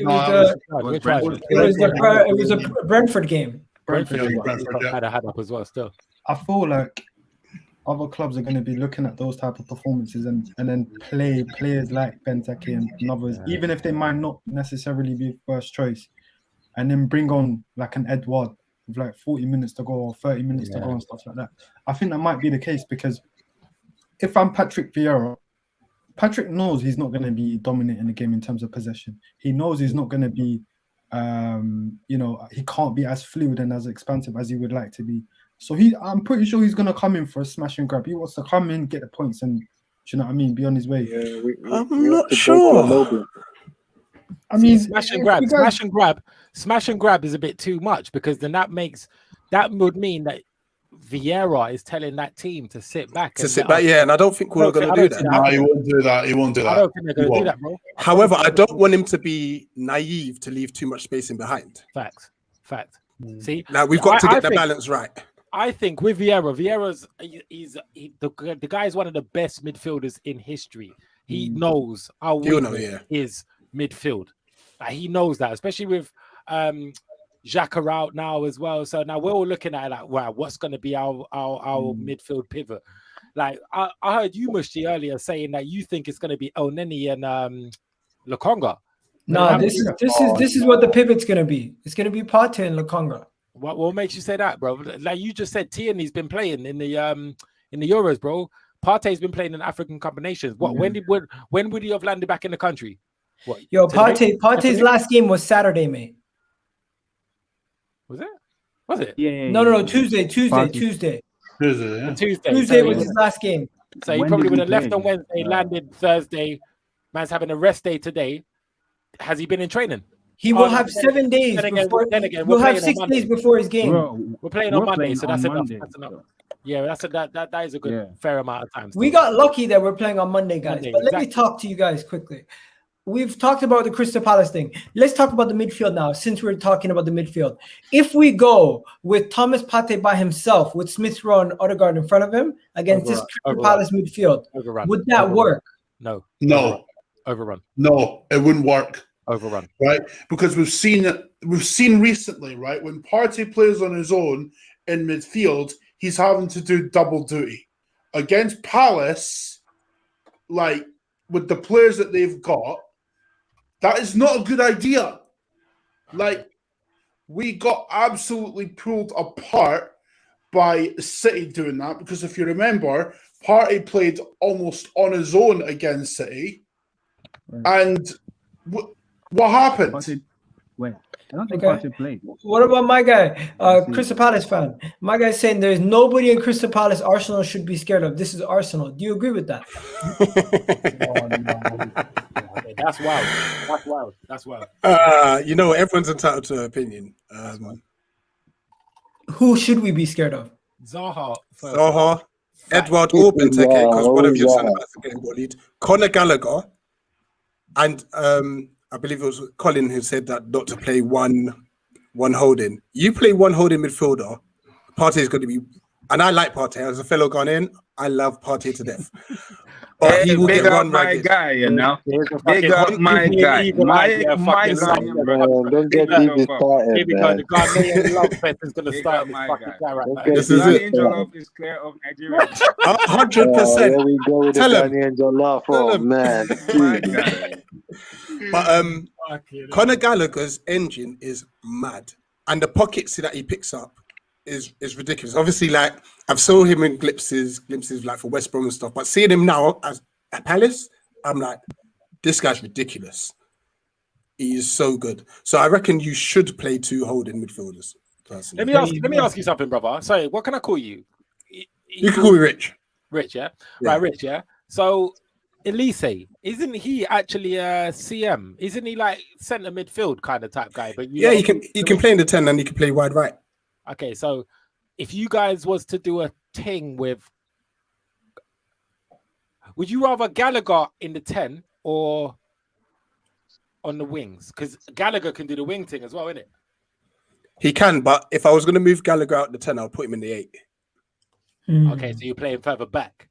a Brentford game. Brentford had a hat up as well. Still, I feel like other clubs are going to be looking at those type of performances and then play players like Benteke and others, even if they might not necessarily be first choice, and then bring on like an Edward with like 40 minutes to go or 30 minutes to go and stuff like that. I think that might be the case because if I'm Patrick Vieira, Patrick knows he's not going to be dominating the game in terms of possession. He knows he's not going to be, he can't be as fluid and as expansive as he would like to be. So I'm pretty sure he's going to come in for a smash and grab. He wants to come in, get the points, and do you know what I mean? Be on his way. Yeah, I'm not sure. I mean, smash and grab is a bit too much because then that would mean that Vieira is telling that team to sit back. And I don't think we're going to do that. No, he won't do that. He won't do that. I don't think they're going to do that, bro. However, I don't want him to be naive to leave too much space in behind. Fact. See, now we've got to get the balance right. I think with Vieira's the guy is one of the best midfielders in history. He knows how weak is midfield. Like, he knows that, especially with Xhaka out now as well. So now we're all looking at it like, wow, what's going to be our midfield pivot? Like I heard you, Mushti, earlier saying that you think it's going to be El Neni and Lokonga. No, this is what the pivot's going to be. It's going to be Partey and Lokonga. What makes you say that, bro? Like you just said, Tierney's been playing in the Euros, bro. Partey's been playing in African Cup of Nations. When would he have landed back in the country? What? Yo, Partey's last game was Saturday, mate. Was it? Yeah. No. Tuesday. Tuesday Was his last game. So he probably would have left on Wednesday, landed Thursday. Man's having a rest day today. Has he been in training? He will have 7 days. We'll have 6 days before his game. We're playing on Monday, so that's enough. Yeah, that is a good fair amount of time. We got lucky that we're playing on Monday, guys. But let me talk to you guys quickly. We've talked about the Crystal Palace thing. Let's talk about the midfield now, since we're talking about the midfield. If we go with Thomas Partey by himself, with Smith Rowe and Odegaard in front of him against this Crystal Palace midfield, would that work? No. Overrun. No, it wouldn't work. Overrun. Right? Because we've seen recently, right? When Partey plays on his own in midfield, he's having to do double duty. Against Palace, like with the players that they've got, that is not a good idea. Like, we got absolutely pulled apart by City doing that, because if you remember, Partey played almost on his own against City. And what happened? Partey, wait, I don't think Okay. Partey played. What about my guy, Crystal Palace fan? My guy's saying there's nobody in Crystal Palace Arsenal should be scared of. This is Arsenal. Do you agree with that? Okay, that's wild. That's wild. That's wild. You know, everyone's entitled to an opinion. Who should we be scared of? Zaha. Zaha, Edward or Benteke, because one of your centre backs are getting bullied. Conor Gallagher, and I believe it was Colin who said that not to play one holding. You play one holding midfielder, Partey is going to be, and I like Partey as a fellow Ghanaian. I love Partey to death. But he will big get up run my ragged. guy, you know. Big up my guy. My Man, don't get David started, Here we go. man. The Ghanaian love fest is going to Big start up this my fucking guy. guy right Don't now. get This is David it. Angel started. Love is clear of Nigeria. 100%. There we go with the Tell him. Danny Angel laugh. Tell Oh him. man, My Jesus, guy. man. But Conor Gallagher's engine is mad, and the pockets that he picks up is ridiculous. Obviously, like I've saw him in glimpses like for West Brom and stuff, but seeing him now as at Palace, I'm like, this guy's ridiculous. He is so good. So I reckon you should play two holding midfielders. Personally, Let me ask you something, brother. Sorry, what can I call you? you can call me Rich. Rich, yeah? Yeah. Right, Rich, yeah? So, Elise, isn't he actually a CM? Isn't he like centre midfield kind of type guy? But Yeah, you can play in the 10 and you can play wide right. Okay, so if you guys was to do a thing with, would you rather Gallagher in the 10 or on the wings? Because Gallagher can do the wing thing as well, innit? He can, but if I was going to move Gallagher out the 10, I'll put him in the 8. Okay, so you're playing further back.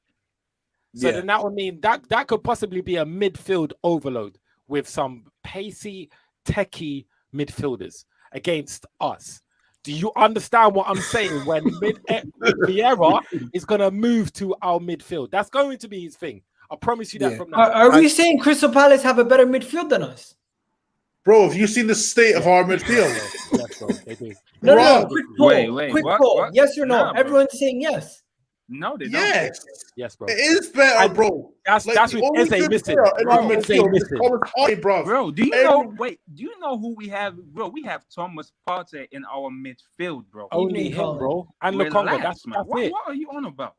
So Yeah. then that would mean that could possibly be a midfield overload with some pacey, techie midfielders against us. Do you understand what I'm saying? When Vieira is going to move to our midfield, that's going to be his thing. I promise you that Yeah. from now. Are we saying Crystal Palace have a better midfield than us? Bro, have you seen the state of our midfield? Yes, bro, they do. No. Quick poll. Wait, quick what? poll. What? Yes or no? Nah, bro. Everyone's saying yes. No, they don't. Yes, Yes, bro. it is better, bro. That's the with only Eze good missing. player in our Bro, Eze midfield is missing. Thomas Partey, bro. Bro, do you Every- know? Wait, do you know who we have? Bro, we have Thomas Partey in our midfield, bro. Only Evening him, Colin. bro. And Relax, Lukonga. That's man. it. What are you on about,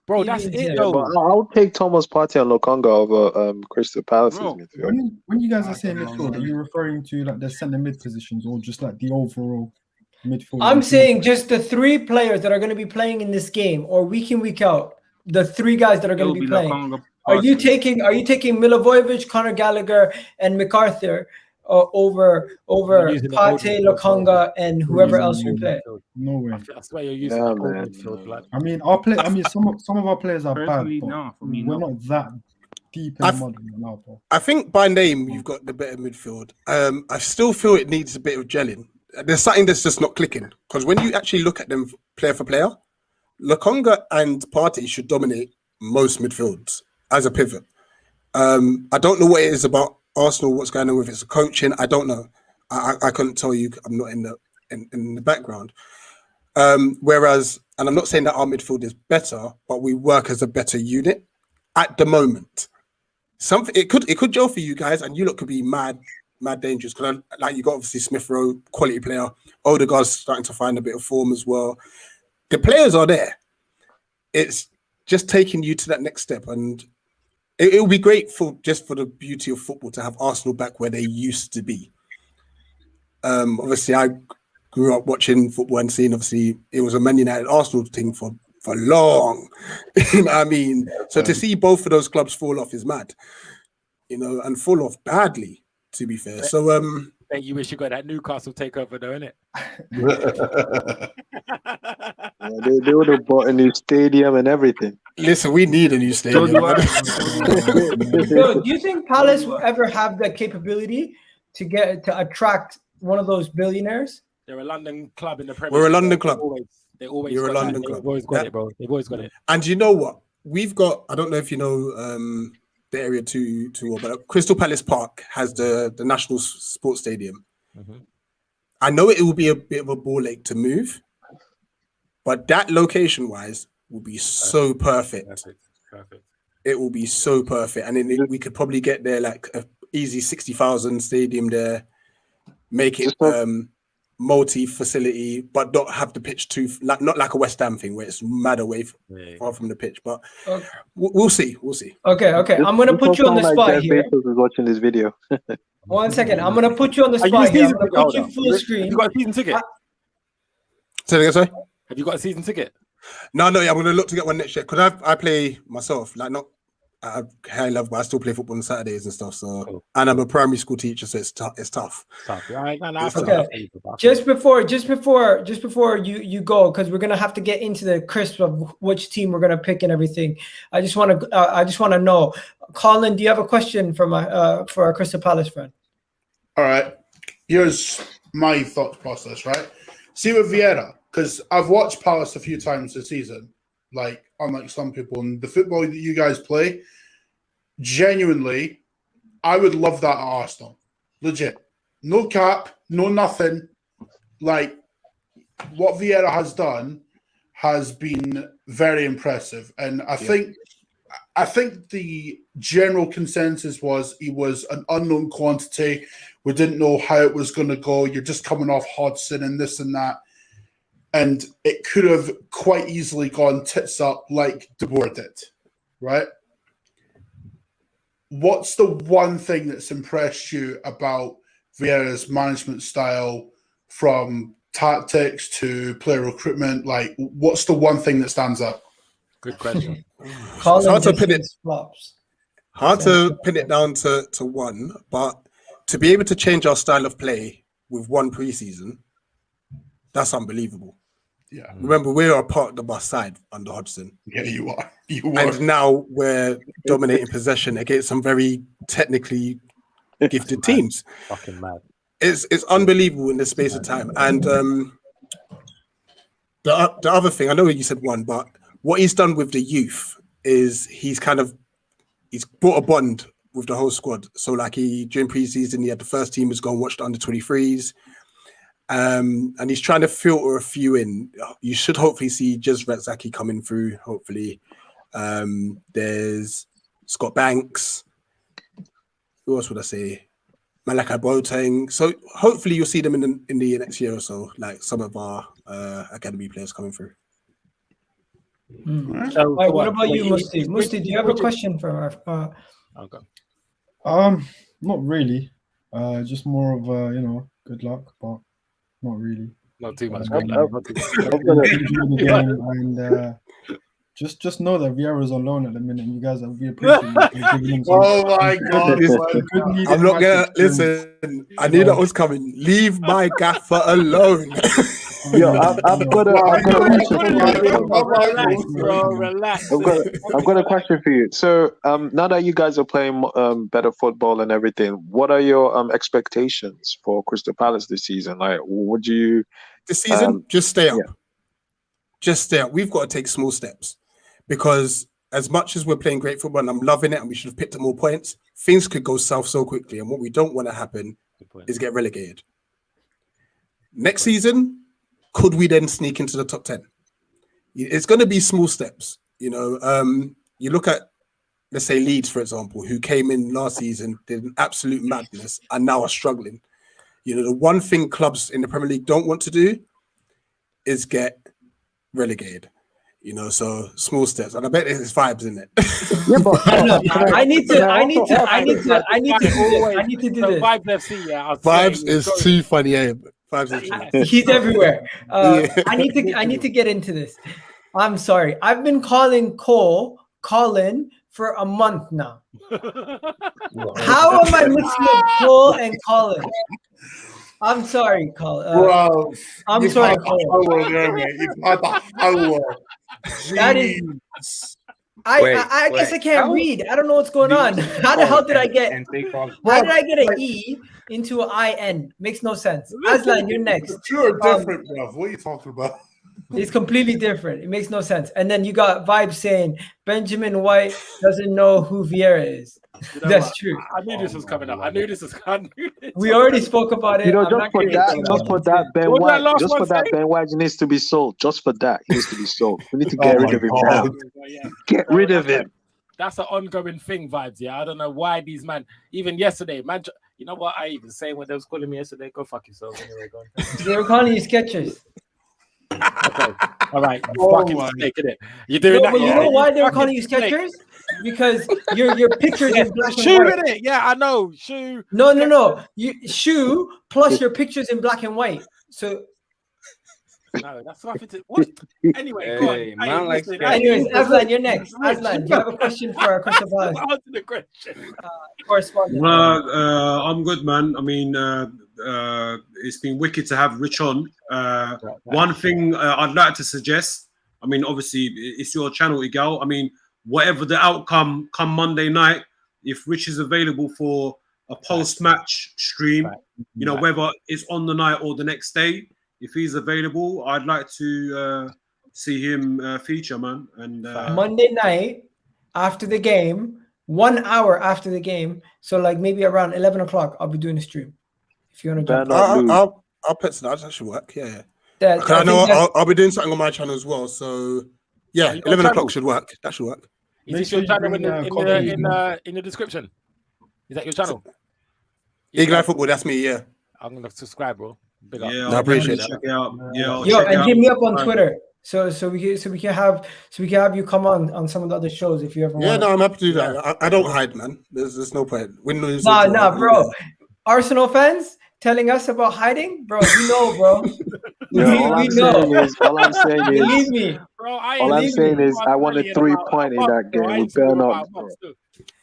Bro, that's Evening, it, yeah, Yeah, but though. I'll take Thomas Partey and Lokonga over Crystal Palace's bro? midfield. When you guys are I saying don't midfield, know. are you referring to like the centre mid positions or just like the overall midfield? I'm saying just the three players that are going to be playing in this game, or week in, week out, the three guys that are going It'll to be be playing. Lukonga, Are you Partey. taking Milivojevic, Conor Gallagher, and MacArthur over You're using the old Partey, midfield, bro. Lokonga, and whoever else you play? No way. I swear you're using Yeah, the old man. midfield, blood. I mean, our play. I mean, some of our players are bad, Personally, but no. For me, we're no. not that deep in the mud right now, bro. I think by name you've got the better midfield. I still feel it needs a bit of gelling. There's something that's just not clicking, because when you actually look at them player for player, Lokonga and Partey should dominate most midfields as a pivot. I don't know what it is about Arsenal, what's going on with its coaching. I don't know. I couldn't tell you. I'm not in the background. Whereas, and I'm not saying that our midfield is better, but we work as a better unit at the moment. Something it could gel for you guys, and you lot could be mad dangerous. Because like you got obviously Smith Rowe, quality player. Odegaard's starting to find a bit of form as well. The players are there. It's just taking you to that next step, and it will be great for the beauty of football to have Arsenal back where they used to be. Obviously, I grew up watching football and seeing, obviously, it was a Man United Arsenal thing for long. You know what I mean? So to see both of those clubs fall off is mad, you know, and fall off badly, to be fair. So, Bet you wish you got that Newcastle takeover, though, innit? Yeah, they would have bought a new stadium and everything. listen, we need a new So stadium. do I. Yo, do you think Palace will ever have the capability to attract one of those billionaires? They're a London club in the Premier We're a League. London club. They always You're a got that. London They've club. always got Yeah. it, bro. They've always got it. And you know what? We've got, I don't know if you know the area too well, but Crystal Palace Park has the National Sports Stadium. Mhm. I know it will be a bit of a ball ache to move, but that location-wise will be so perfect. Perfect. It will be so perfect, and then we could probably get there like a easy 60,000 stadium there, make it multi-facility, but not have the pitch too not like a West Ham thing where it's mad away far from the pitch. But we'll see. Okay. I'm gonna put you on the spot here. Bezos is watching this video. 1 second. I'm gonna put you on the spot here. I'm gonna put you full screen. Have you got a season ticket? Say that again, sorry? Have you got a season ticket? No, yeah, I'm gonna look to get one next year because I play myself, like not at a high level, but I still play football on Saturdays and stuff. So, Cool. And I'm a primary school teacher, so it's tough. Okay. Just before you go, because we're gonna have to get into the crisp of which team we're gonna pick and everything. I just want to know, Colin, do you have a question for our Crystal Palace friend? All right. Here's my thought process. Right. See with Vieira, because I've watched Palace a few times this season. Like, unlike some people, and the football that you guys play, genuinely, I would love that at Arsenal. Legit. No cap, no nothing. Like, what Vieira has done has been very impressive. And I think the general consensus was he was an unknown quantity. We didn't know how it was going to go. You're just coming off Hodgson and this and that. And it could have quite easily gone tits up like De Boer did, right? What's the one thing that's impressed you about Vieira's management style, from tactics to player recruitment? Like, what's the one thing that stands out? Good question. It's hard to pin it down to one, but to be able to change our style of play with one preseason, that's unbelievable. Yeah. Remember, we're a part of the bus side under Hodgson. Yeah, you are. And now we're dominating possession against some very technically gifted teams. Fucking mad. It's unbelievable in the space of time. And the other thing, I know you said one, but what he's done with the youth is he's brought a bond with the whole squad. So like during preseason, he had the first team was going and watched the under 23s. And he's trying to filter a few in. You should hopefully see Jez Retzaki coming through, hopefully. There's Scott Banks. Who else would I say? Malachi Boateng. So hopefully you'll see them in the next year or so, like some of our academy players coming through. So, what about you, Musti? Musti, do you have a question for our? Okay. Not really. Just more of good luck, but not really. Not too much. And just know that Vieira's on loan at the minute. You guys will be appreciating. Oh my God! I'm not gonna listen. I knew that was coming. Leave my gaffer alone. Yo, I've got a question for you. So, now that you guys are playing better football and everything, what are your expectations for Crystal Palace this season? Like, would you this season just stay up? Yeah. Just stay up. We've got to take small steps because as much as we're playing great football and I'm loving it, and we should have picked up more points, things could go south so quickly. And what we don't want to happen is get relegated. Next season, could we then sneak into the top 10? It's going to be small steps. You look at, let's say, Leeds, for example, who came in last season, did an absolute madness, and now are struggling. The one thing clubs in the Premier League don't want to do is get relegated. So small steps, and I bet there's vibes in it. Yeah, but I need to do this. Vibes FC, yeah. Vibes is too funny, eh? He's everywhere. I need to get into this. I'm sorry. I've been calling Colin for a month now. How am I mixing up Cole and Colin? I'm sorry, Colin. Bro, I'm sorry, Colin. That is. I guess I can't read. I don't know what's going on. How the hell did I get? How did I get an E into an IN? Makes no sense. Aslan, you're next. You're different, bro. What are you talking about? It's completely different. It makes no sense. And then you got Vibes saying Benjamin White doesn't know who Vieira is. You know That's what? true. I knew this was coming up. I knew this was coming. We already spoke about it. You know, I'm just not for gonna that, get just for that, Ben What was that White, last just one for that, say? Ben White needs to be sold. Just for that, he needs to be sold. We need to Oh get my rid of him God. now. Yeah. Get Bro, rid of him. That's an ongoing thing, Vibes. Yeah, I don't know why these man. Even yesterday, man. You know what? I even saying what they was calling me yesterday. Go fuck yourself. Anyway, go on. They were calling you Skechers. Okay. All right. You Oh fucking my- mistake, innit? You're doing No, that. but you yeah? know why they were fucking calling you mistake. Skechers? Because your pictures Yeah, in black and shoe white. in it. Yeah, I know. Shoe. No. You shoe plus your pictures in black and white. So No, that's nothing to. What? Anyway, go on. Hey, man, like listen, Skechers. anyways, Aslan, you're next. Rich. Aslan, do you have a question for Crystal Palace Answer the question. correspondent? I'm good, man. I mean, it's been wicked to have Rich on. One thing I'd like to suggest, I mean, obviously, it's your channel, Igal. I mean, whatever the outcome come Monday night, if Rich is available for a post-match stream, you know, whether it's on the night or the next day, if he's available, I'd like to see him feature, man. And Monday night after the game, 1 hour after the game, so like maybe around 11 o'clock, I'll be doing a stream. If you want to jump in. I'll put that. That should work. Yeah. That- I know think that- I'll be doing something on my channel as well. So yeah, you got 11 a o'clock channel? should work. That should work. Is Make this sure your you channel bring, in the description? Is that your channel? Eagle Eye Football. That's me. Yeah. I'm gonna subscribe, bro. Big up. yeah, No, I appreciate check that. it out. Yeah, I'll Yo, check it and out. hit me up on Twitter, so we can have you come on some of the other shows if you ever Yeah, want. no, I'm happy to do that. I don't hide, man. There's no point. Win, lose, or Nah, draw. bro. Arsenal fans telling us about hiding, bro. You know, bro. All we I'm know. saying Believe is, me. Bro, all I'm saying is, I want a 3-point in that game. We better not.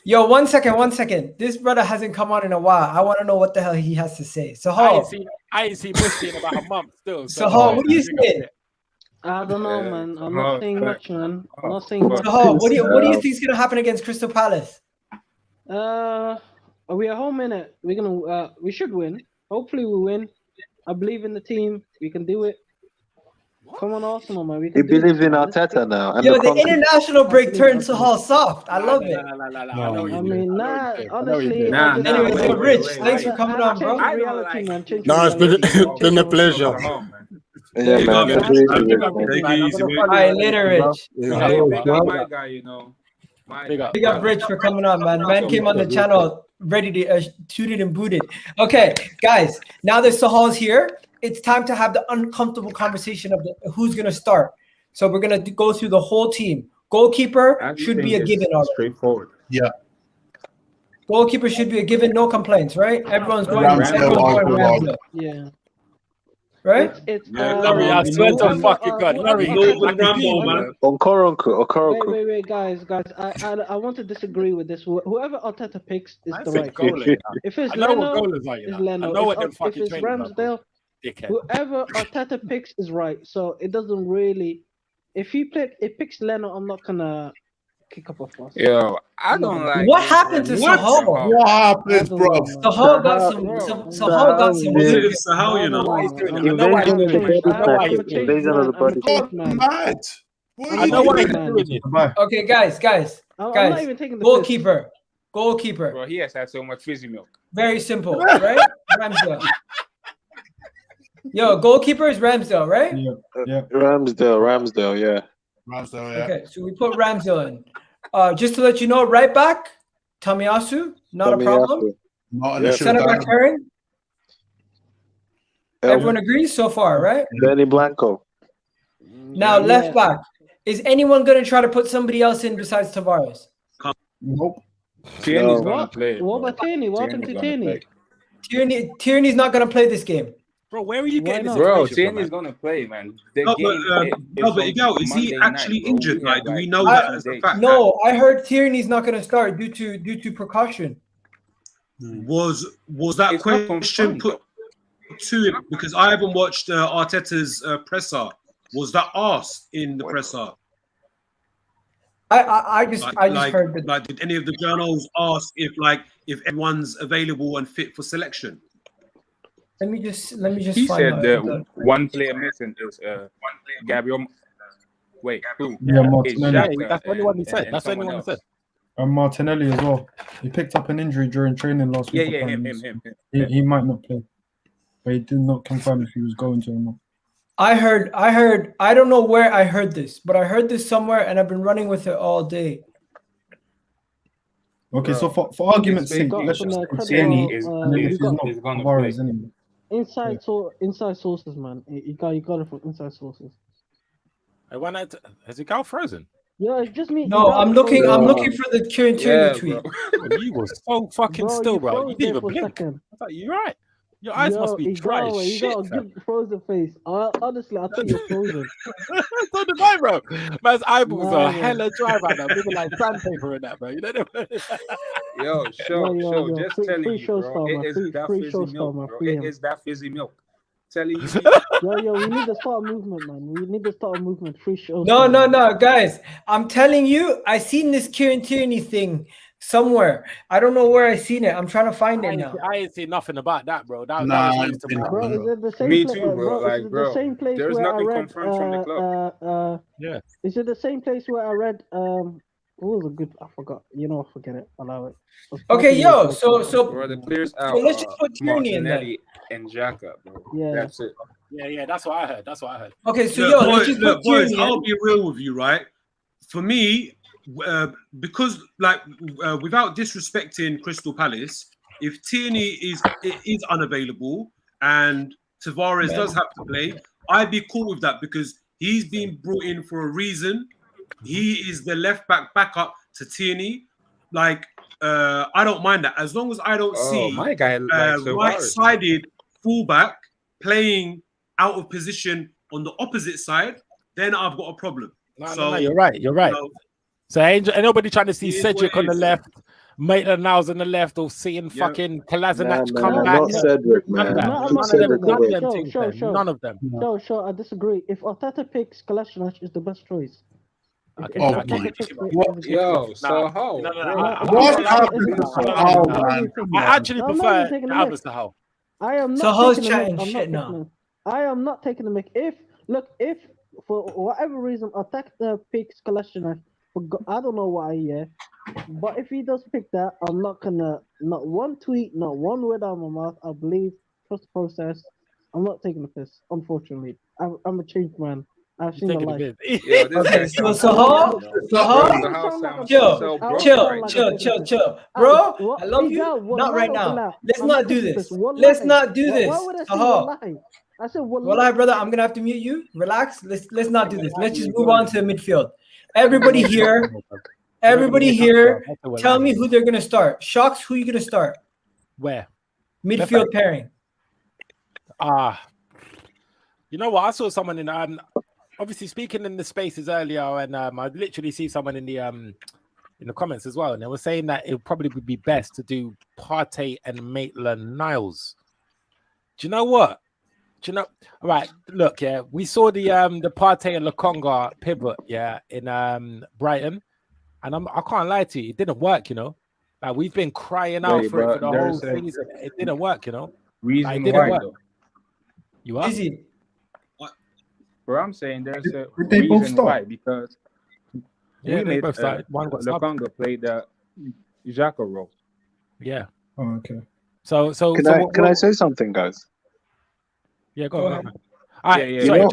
Yo, one second. This brother hasn't come on in a while. I want to know what the hell he has to say. So, I ain't seen Musty in about a month still. So, what do you say? I don't know, man. I'm not saying much, man. I'm not saying much. So, what do you think is gonna happen against Crystal Palace? We are home in it. We're gonna. We should win. Hopefully, we win. I believe in the team. We can do it. Come on, Arsenal, man. We He can do believes it, in man. Arteta now. And Yo, the the international break turned Sahal soft. I love it. I mean, honestly. Anyway, so Rich, thanks for coming on, bro. Reality, man. Change No, it's been a pleasure. Yeah, man. Take it easy, All right, later, Rich. Hey, big up my guy, you know. Big up Rich for coming on, man. Man came on the channel ready to shoot it and boot it. Okay, guys, now that Sahal's here, it's time to have the uncomfortable conversation of who's going to start. So we're going to go through the whole team. Goalkeeper should be a given. Straightforward. Yeah. Goalkeeper should be a given, no complaints, right? Everyone's going Ramsdale. Ramsdale. Yeah. Right? Larry, I swear to fucking God, Larry. Wait, guys. I want to disagree with this. Whoever Arteta picks is the right goalie. If it's I know what Leno, goalers are, you it's know. Leno. I know what them If fucking it's trainers are, bro. Ramsdale, Dickhead. whoever Arteta picks is right. So it doesn't really. If he picks Leno, I'm not gonna kick up a fuss. Yo, I don't like. What happened to Sahal? What happened, bro? Sahal got some. Sahal, you know. Invasion of the body. Mad. I know why he's doing it. Okay, guys. I'm not even taking the Goalkeeper. Bro, he has had so much fizzy milk. Very simple, right? Ramsdale. Yo, goalkeeper is Ramsdale, right? Yeah. Ramsdale, yeah. Ramsdale, yeah. Okay, so we put Ramsdale in. Just to let you know, right back, Tomiyasu, not a problem. Not an issue. Center back pairing. Everyone agrees so far, right? Benny Blanco. Now, left back. Is anyone going to try to put somebody else in besides Tavares? Nope. Tierney's gonna play. What about Tierney? What happened to Tierney? Tierney's not going to play this game. Bro, where are you getting this? Bro, Tierney's gonna play, man. But Miguel, is he actually injured? Like, do we know that as a fact? No, I heard Tierney's not going to start due to precaution. Was that question put to him? Because I haven't watched Arteta's presser. Was that asked in the presser? I just heard that. Like, did any of the journals ask if everyone's available and fit for selection? Let me just He find said out. the one player missing is Gabriel. Wait, who? Yeah, It's Martinelli. Yeah, Xhaka that's the only one he said. and That's the only someone one he said. else. And Martinelli as well. He picked up an injury during training last Yeah, week. yeah, him. apparently. He might not play, but he did not confirm if he was going to or not. I heard. I don't know where I heard this, but I heard this somewhere, and I've been running with it all day. Okay, Bro, so for argument's sake, got let's some just say credible, Tierney, is and then if you he's got not, is gonna Tavares play. anyway. inside sources, man. You got it from inside sources. Has the cow frozen? Yeah, it's just me. No, I'm looking. I'm Yeah. looking for the Kieran Tierney tweet. Bro, you were so fucking Bro, still, you bro. You froze didn't there even for a blink. I second. was like, you right. Your eyes must be dry as You shit. got a good frozen face. Honestly, I thought you're frozen. So did I, bro. Man's eyeballs Nah, are man. hella dry right now. Moving like sandpaper and that, bro. You know what Yo, show, just telling free you, show bro. star, It man. is that Free fizzy show star, milk, man. bro. Free It him. is that fizzy milk. Telling you. Yo, we need to start a movement, man. We need to start a movement. Free show No, star, no, man. no, guys. I'm telling you, I seen this Kieran Tierney thing somewhere. I don't know where I seen it. I'm trying to find it now. I ain't seen nothing about that, bro. That Nah, was news to me. Bro, is it the same Me place? too, bro. Is Like, it bro, the same place there's where I nothing read? confirmed from the club. Yeah. Is it the same place where I read? What was a good? I forgot. You know, forget it. Allow it. Okay, yo. So Bro, the clears out. let's just put Tierney in there. Martinelli and Xhaka, bro. Yeah. That's it. Yeah, that's what I heard. That's what I heard. Okay, so Look, yo, let's boys, just look, put boys, Tierney I'll in. be real with you, right? For me, because without disrespecting Crystal Palace, if Tierney is unavailable and Tavares does have to play, I'd be cool with that because he's been brought in for a reason. He is the left back backup to Tierney. Like, I don't mind that as long as I don't see my guy likes Tavares. right-sided fullback playing out of position on the opposite side. Then I've got a problem. No, you're right. You're right. You know, So ain't nobody trying to see It is Cedric what on it the is. left, Maitland-Niles on the left, or seeing Yeah. fucking Kolasinac Nah, come back. not Cedric, None of man. that. No, I'm Put not None of them. Cedric None of away. them things there. Sure. None of them. Sure, I disagree. If Arteta picks Kolasinac, is the best choice. Okay, Oh, okay. my. Yo, so Nah. how? No, bro? What it's happened not- to it's Hal, not- man? I actually I'm not prefer even taking the Albert mic. Sahel. I am So not how's taking the mic. chatting I'm shit not now? taking the- I am not taking the mic. If for whatever reason Arteta picks Kolasinac, I don't know why, yeah. But if he does pick that, I'm not gonna not one tweet, not one word out of my mouth. I believe trust the process. I'm not taking the piss, unfortunately. I'm a changed man. I've seen the Taking a light. bit. Yo, this Okay, guy so sounds Sahal, bro. Sahal, Sahal sounds chill, so broken chill, right now. chill, bro. What? I love you. Ijaz, Not right wallahi, now. billah. Let's I'm not do taking the this. piss, wallahi. Let's not do this. Why would I say Sahal. wallahi? I said wallahi. Wallahi, brother, I'm gonna have to mute you. Relax. Let's not do this. Let's just move on to the midfield. Everybody here, tell me who they're gonna start. Shocks, who you gonna start? Where? Midfield pairing. You know what? I saw someone in obviously speaking in the spaces earlier, and I literally see someone in the comments as well, and they were saying that it probably would be best to do Partey and Maitland-Niles. Do you know what? Do you know? All right, look, yeah, we saw the Partey and Lokonga pivot, yeah, in Brighton, and I can't lie to you, it didn't work, you know. Like we've been crying out for it for the whole season. It didn't work, you know. Reason it didn't why, work. though. You are? Easy. Bro, I'm saying there's a they both reason start? why, because Yeah, we they made both started. One got subbed. Lokonga played the Xhaka role. Yeah. Oh, okay. So Can I say something, guys? Yeah, Go go on. ahead. All right, Yeah, sorry, yeah.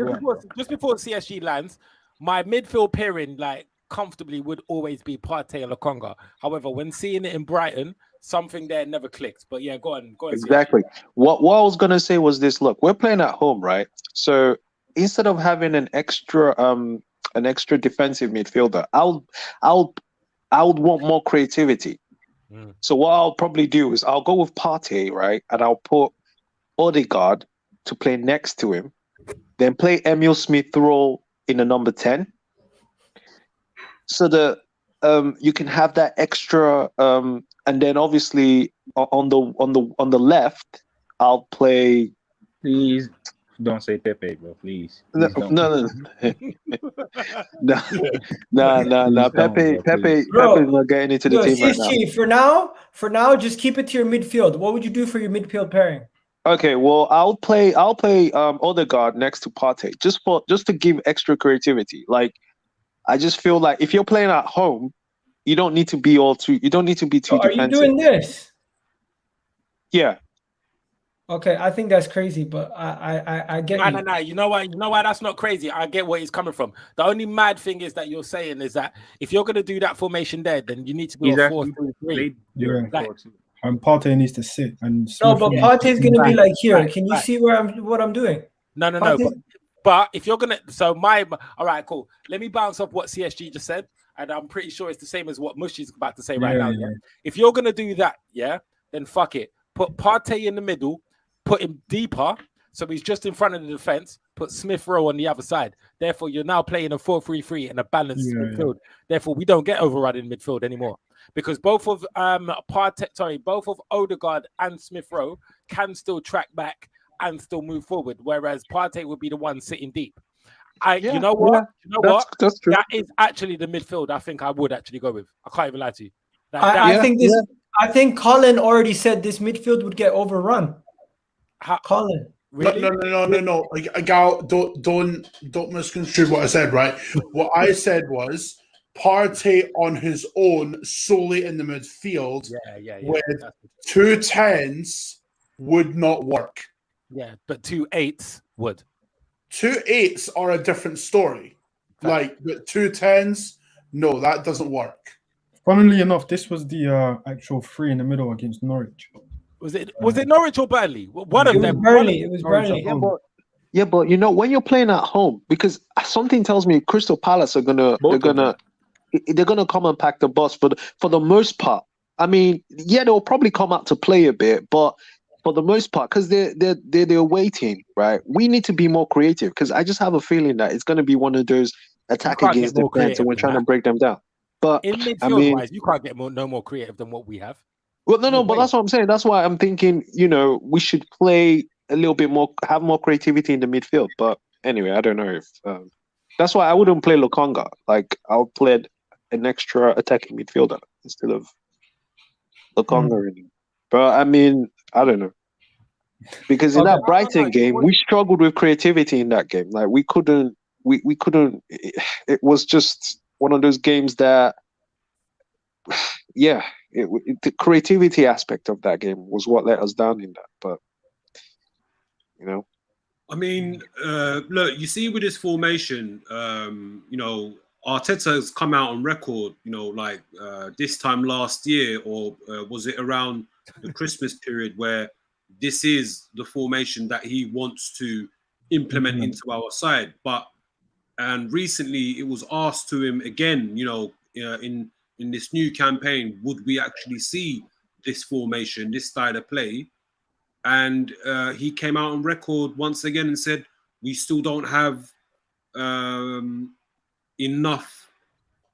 just before CSG lands, my midfield pairing, like, comfortably would always be Partey and Lokonga. However, when seeing it in Brighton, something there never clicked. But yeah, go on. Exactly. CSG. What I was gonna say was this: look, we're playing at home, right? So instead of having an extra defensive midfielder, I would want more creativity. So what I'll probably do is I'll go with Partey, right, and I'll put Odegaard to play next to him, then play Emil Smith-Rowe in the number 10. So you can have that extra, and then obviously on the left, I'll play. Please don't say Pepe, bro. Please. No. Don't. No. Pepe's Bro, not getting into the team right now. CSG, for now, just keep it to your midfield. What would you do for your midfield pairing? Okay, well, I'll play Odegaard next to Partey just to give extra creativity. Like, I just feel like if you're playing at home, you don't need to be too So are you defensive. doing this? Yeah. Okay, I think that's crazy, but I get you. No. You know why that's not crazy. I get where he's coming from. The only mad thing is that you're saying is that if you're gonna do that formation there, then you need to do a 4-3-3. Yeah. Like, And Partey needs to sit. And No, but Partey's gonna be like here. Right, Can you right. see what I'm doing? No. But if you're gonna, all right, cool. Let me bounce off what CSG just said, and I'm pretty sure it's the same as what Mushi's about to say right now. Yeah. If you're gonna do that, yeah, then fuck it. Put Partey in the middle, put him deeper, so he's just in front of the defense. Put Smith Rowe on the other side. Therefore, you're now playing a 4-3-3 and a balanced midfield. Therefore, we don't get overrun in midfield anymore because both of both of Odegaard and Smith Rowe can still track back and still move forward, whereas Partey would be the one sitting deep. You know what? That's true. That is actually the midfield I think I would actually go with. I can't even lie to you. I think Colin already said this midfield would get overrun. Colin. Really? No. Gal, don't misconstrue what I said, right? What I said was Partey on his own, solely in the midfield, with 2 10s would not work. Yeah, but 2 8s would. 2 8s are a different story. Like, but 2 10s, no, that doesn't work. Funnily enough, this was the actual 3 in the middle against Norwich. Was it Norwich or Burnley? One of them. It was Burnley. Yeah, but you know when you're playing at home, because something tells me Crystal Palace are gonna come and pack the bus for the most part. I mean, yeah, they'll probably come out to play a bit, but for the most part, because they're waiting, right? We need to be more creative because I just have a feeling that it's gonna be one of those attack against defense, and we're trying to break them down. But in midfield wise, you can't get no more creative than what we have. Well, no, but that's what I'm saying. That's why I'm thinking, we should play a little bit more, have more creativity in the midfield. But anyway, I don't know if that's why I wouldn't play Lokonga. Like, I'll play an extra attacking midfielder instead of Lokonga. But I mean, I don't know. Because in that Brighton game, we struggled with creativity in that game. Like, we couldn't. It was just one of those games that, yeah. The creativity aspect of that game was what let us down in that, but I mean, look, you see with this formation, Arteta has come out on record, this time last year, or was it around the Christmas period, where this is the formation that he wants to implement into our side. And recently it was asked to him again, in this new campaign, would we actually see this formation, this style of play? And he came out on record once again and said, we still don't have enough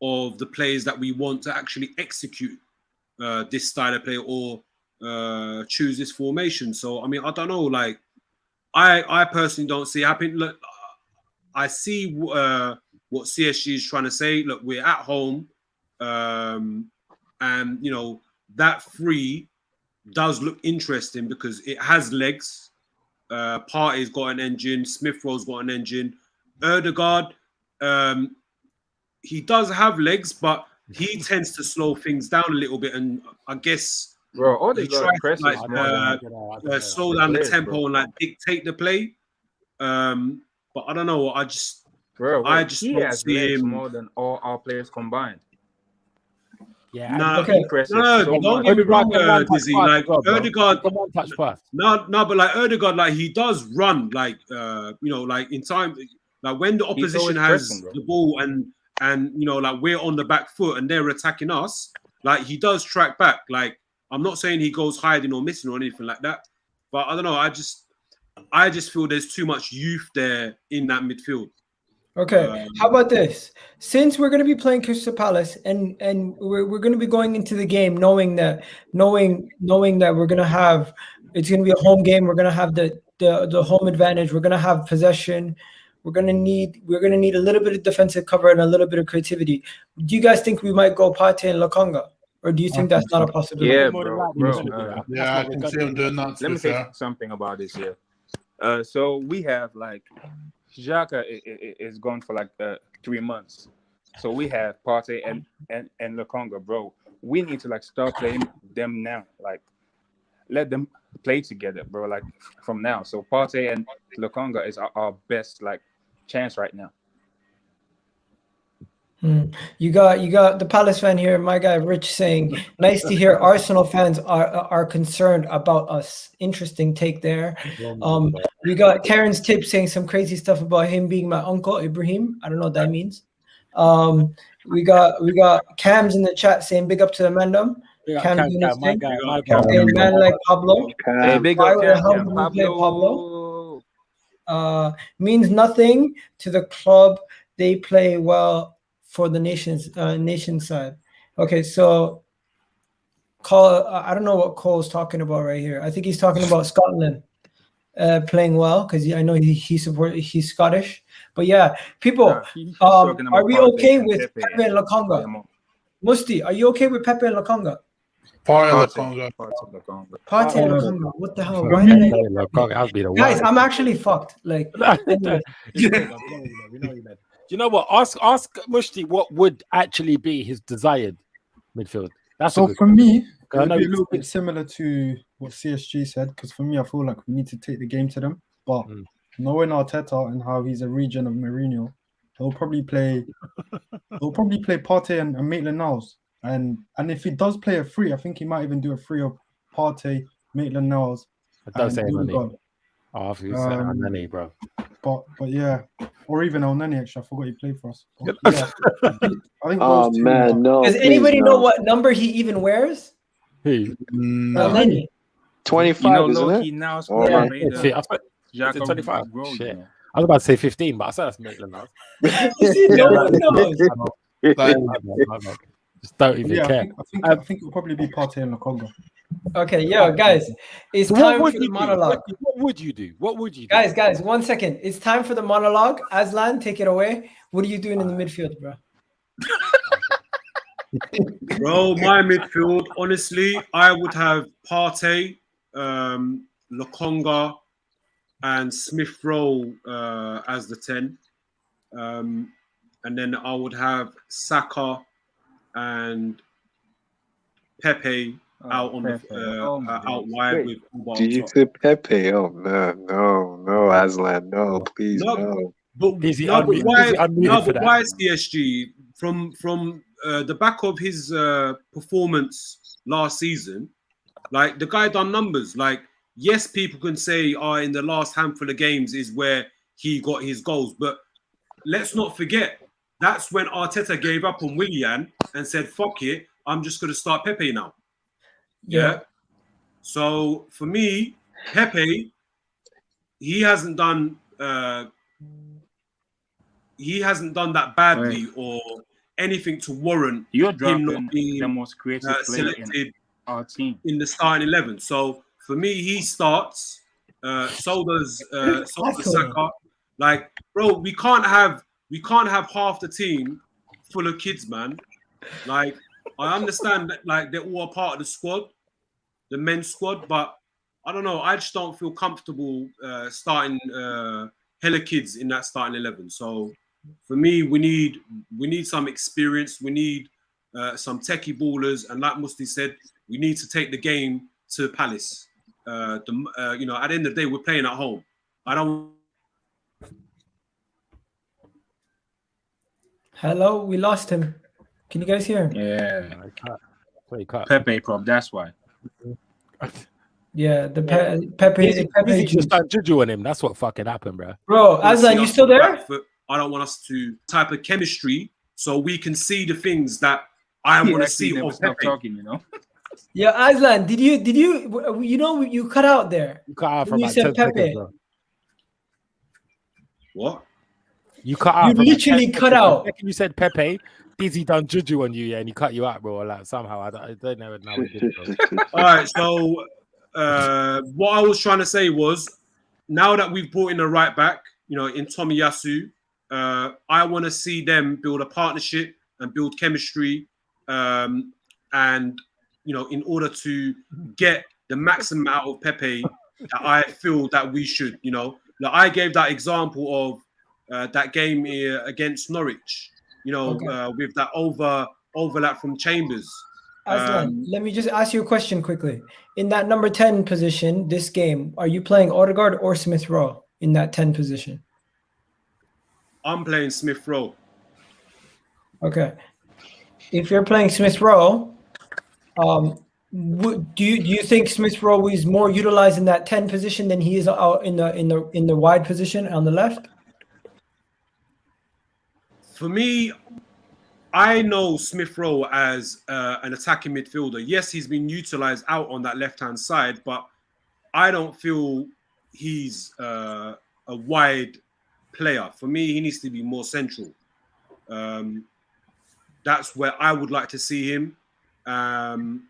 of the players that we want to actually execute this style of play or choose this formation. So, I mean, I don't know, like, I personally don't see happening. Look, I see what CSG is trying to say. Look, we're at home. And that 3 does look interesting because it has legs. Partey's got an engine. Smith Rowe's got an engine. Odegaard, he does have legs, but he tends to slow things down a little bit. And I guess he tries to slow down the tempo and dictate the play. But I don't know. I just he don't has see legs him more than all our players combined. Yeah, no, don't get me wrong, Dizzy. Like Odegaard, but like Odegaard, like he does run, like like in time, like when the opposition has the ball and like we're on the back foot and they're attacking us, like he does track back. Like, I'm not saying he goes hiding or missing or anything like that, but I don't know. I just feel there's too much youth there in that midfield. Okay, how about this? Since we're going to be playing Crystal Palace and we're going to be going into the game knowing that we're going to have, it's going to be a home game. We're going to have the home advantage. We're going to have possession. We're going to need a little bit of defensive cover and a little bit of creativity. Do you guys think we might go Partey and Lokonga? or do you think that's not a possibility? Yeah, More than bro, likely bro. we're gonna do that. Yeah, That's I what we're can gonna see do. him doing that. Let me say something about this here. So we have like Xhaka is gone for like 3 months. So we have Partey and Lukonga, bro. We need to like start playing them now. Like let them play together, bro. Like from now. So Partey and Lukonga is our best like chance right now. You got the Palace fan here, my guy Rich saying, nice to hear Arsenal fans are concerned about us. Interesting take there. We got Karen's tip saying some crazy stuff about him being my uncle Ibrahim. I don't know what that means. We got Cams in the chat saying big up to the Mandem. Cam doing his my thing. guy, my Saying guy. man like Pablo. Hey, big Why up the hell did we play Pablo. Pablo? Means nothing to the club. They play well for the nation side. Okay, so Cole, I don't know what Cole's talking about right here. I think he's talking about Scotland playing well because I know he's Scottish. But yeah, people, He's talking about are we Partey okay and with Pepe Pepe and Lokonga? Musti, are you okay with Pepe and Lokonga? Partey. Partey and Lokonga. What the hell? Why guys, I'm actually fucked. Like, anyway. We know you, man. Do you know what? Ask Mushti what would actually be his desired midfield. That's so a good for me, it I would know be a little bit similar to what CSG said, because for me, I feel like we need to take the game to them. But knowing Arteta and how he's a regen of Mourinho, he'll probably play Partey and Maitland-Niles. And if he does play a free, I think he might even do a free of Partey, Maitland-Niles. Don't say Nani. Odegaard. Oh, I think you Nani, bro. But yeah, or even El Nani, actually. I forgot he played for us. But, yeah, I think Oh those two man, no. Does anybody know what number he even wears? Who? El Nani. 25, isn't low-key it? now Yeah. Jack 25. Grealish, Shit. I was about to say 15, but I said that's Maitland-Niles. No one knows. Just don't even care. I think it'll probably be Partey and Lokonga. Okay, yo, guys, it's So time for the monologue. What would you do? What would you do? Guys, 1 second. It's time for the monologue. Aslan, take it away. What are you doing in the midfield, bro? Bro, my midfield, honestly, I would have Partey, Lokonga, and Smith Rowe as the 10. And then I would have Saka and Pepe out on out wide with. Did you say Pepe? Oh no, Aslan, no, please, no. But why CSG from the back of his performance last season? Like the guy done numbers. Like yes, people can say, in the last handful of games is where he got his goals, but let's not forget that's when Arteta gave up on Willian and said, "Fuck it, I'm just going to start Pepe now." Yeah. So for me, Pepe, he hasn't done that badly or anything to warrant him not being the most creative player in our team in the starting 11. So for me, he starts. So does Saka. Like, bro, we can't have half the team full of kids, man. Like, I understand that like they're all a part of the squad, the men's squad, but I don't know. I just don't feel comfortable starting hella kids in that starting 11. So for me, we need some experience. We need some techie ballers, and like Musti said, we need to take the game to Palace. At the end of the day, we're playing at home. I don't. Hello, we lost him. Can you guys hear him? Yeah, Pepe, prob. That's why. Yeah, Pepe just started juju on him. That's what fucking happened, bro. Bro, Aslan, you still there? I don't want us to type of chemistry so we can see the things that I want to see of Pepe. Talking, you know. Yeah, Aslan, did you cut out there? You cut out for you about said 10 Pepe. seconds, bro. What? You cut out. You literally cut out. You said Pepe. Dizzy done juju on you, yeah, and he cut you out, bro. Like somehow, I don't know how we did it, bro. All right, so what I was trying to say was, now that we've brought in a right back, in Tomiyasu, I want to see them build a partnership and build chemistry, and and in order to get the maximum out of Pepe, that I feel that we should. Like I gave that example of that game against Norwich. With that overlap from Chambers. Aslan, let me just ask you a question quickly. In that number 10 position, this game, are you playing Odegaard or Smith Rowe in that 10 position? I'm playing Smith Rowe. Okay. If you're playing Smith Rowe, do you think Smith Rowe is more utilized in that 10 position than he is out in the wide position on the left? For me, I know Smith Rowe as an attacking midfielder. Yes, he's been utilized out on that left-hand side, but I don't feel he's a wide player. For me, he needs to be more central. That's where I would like to see him. And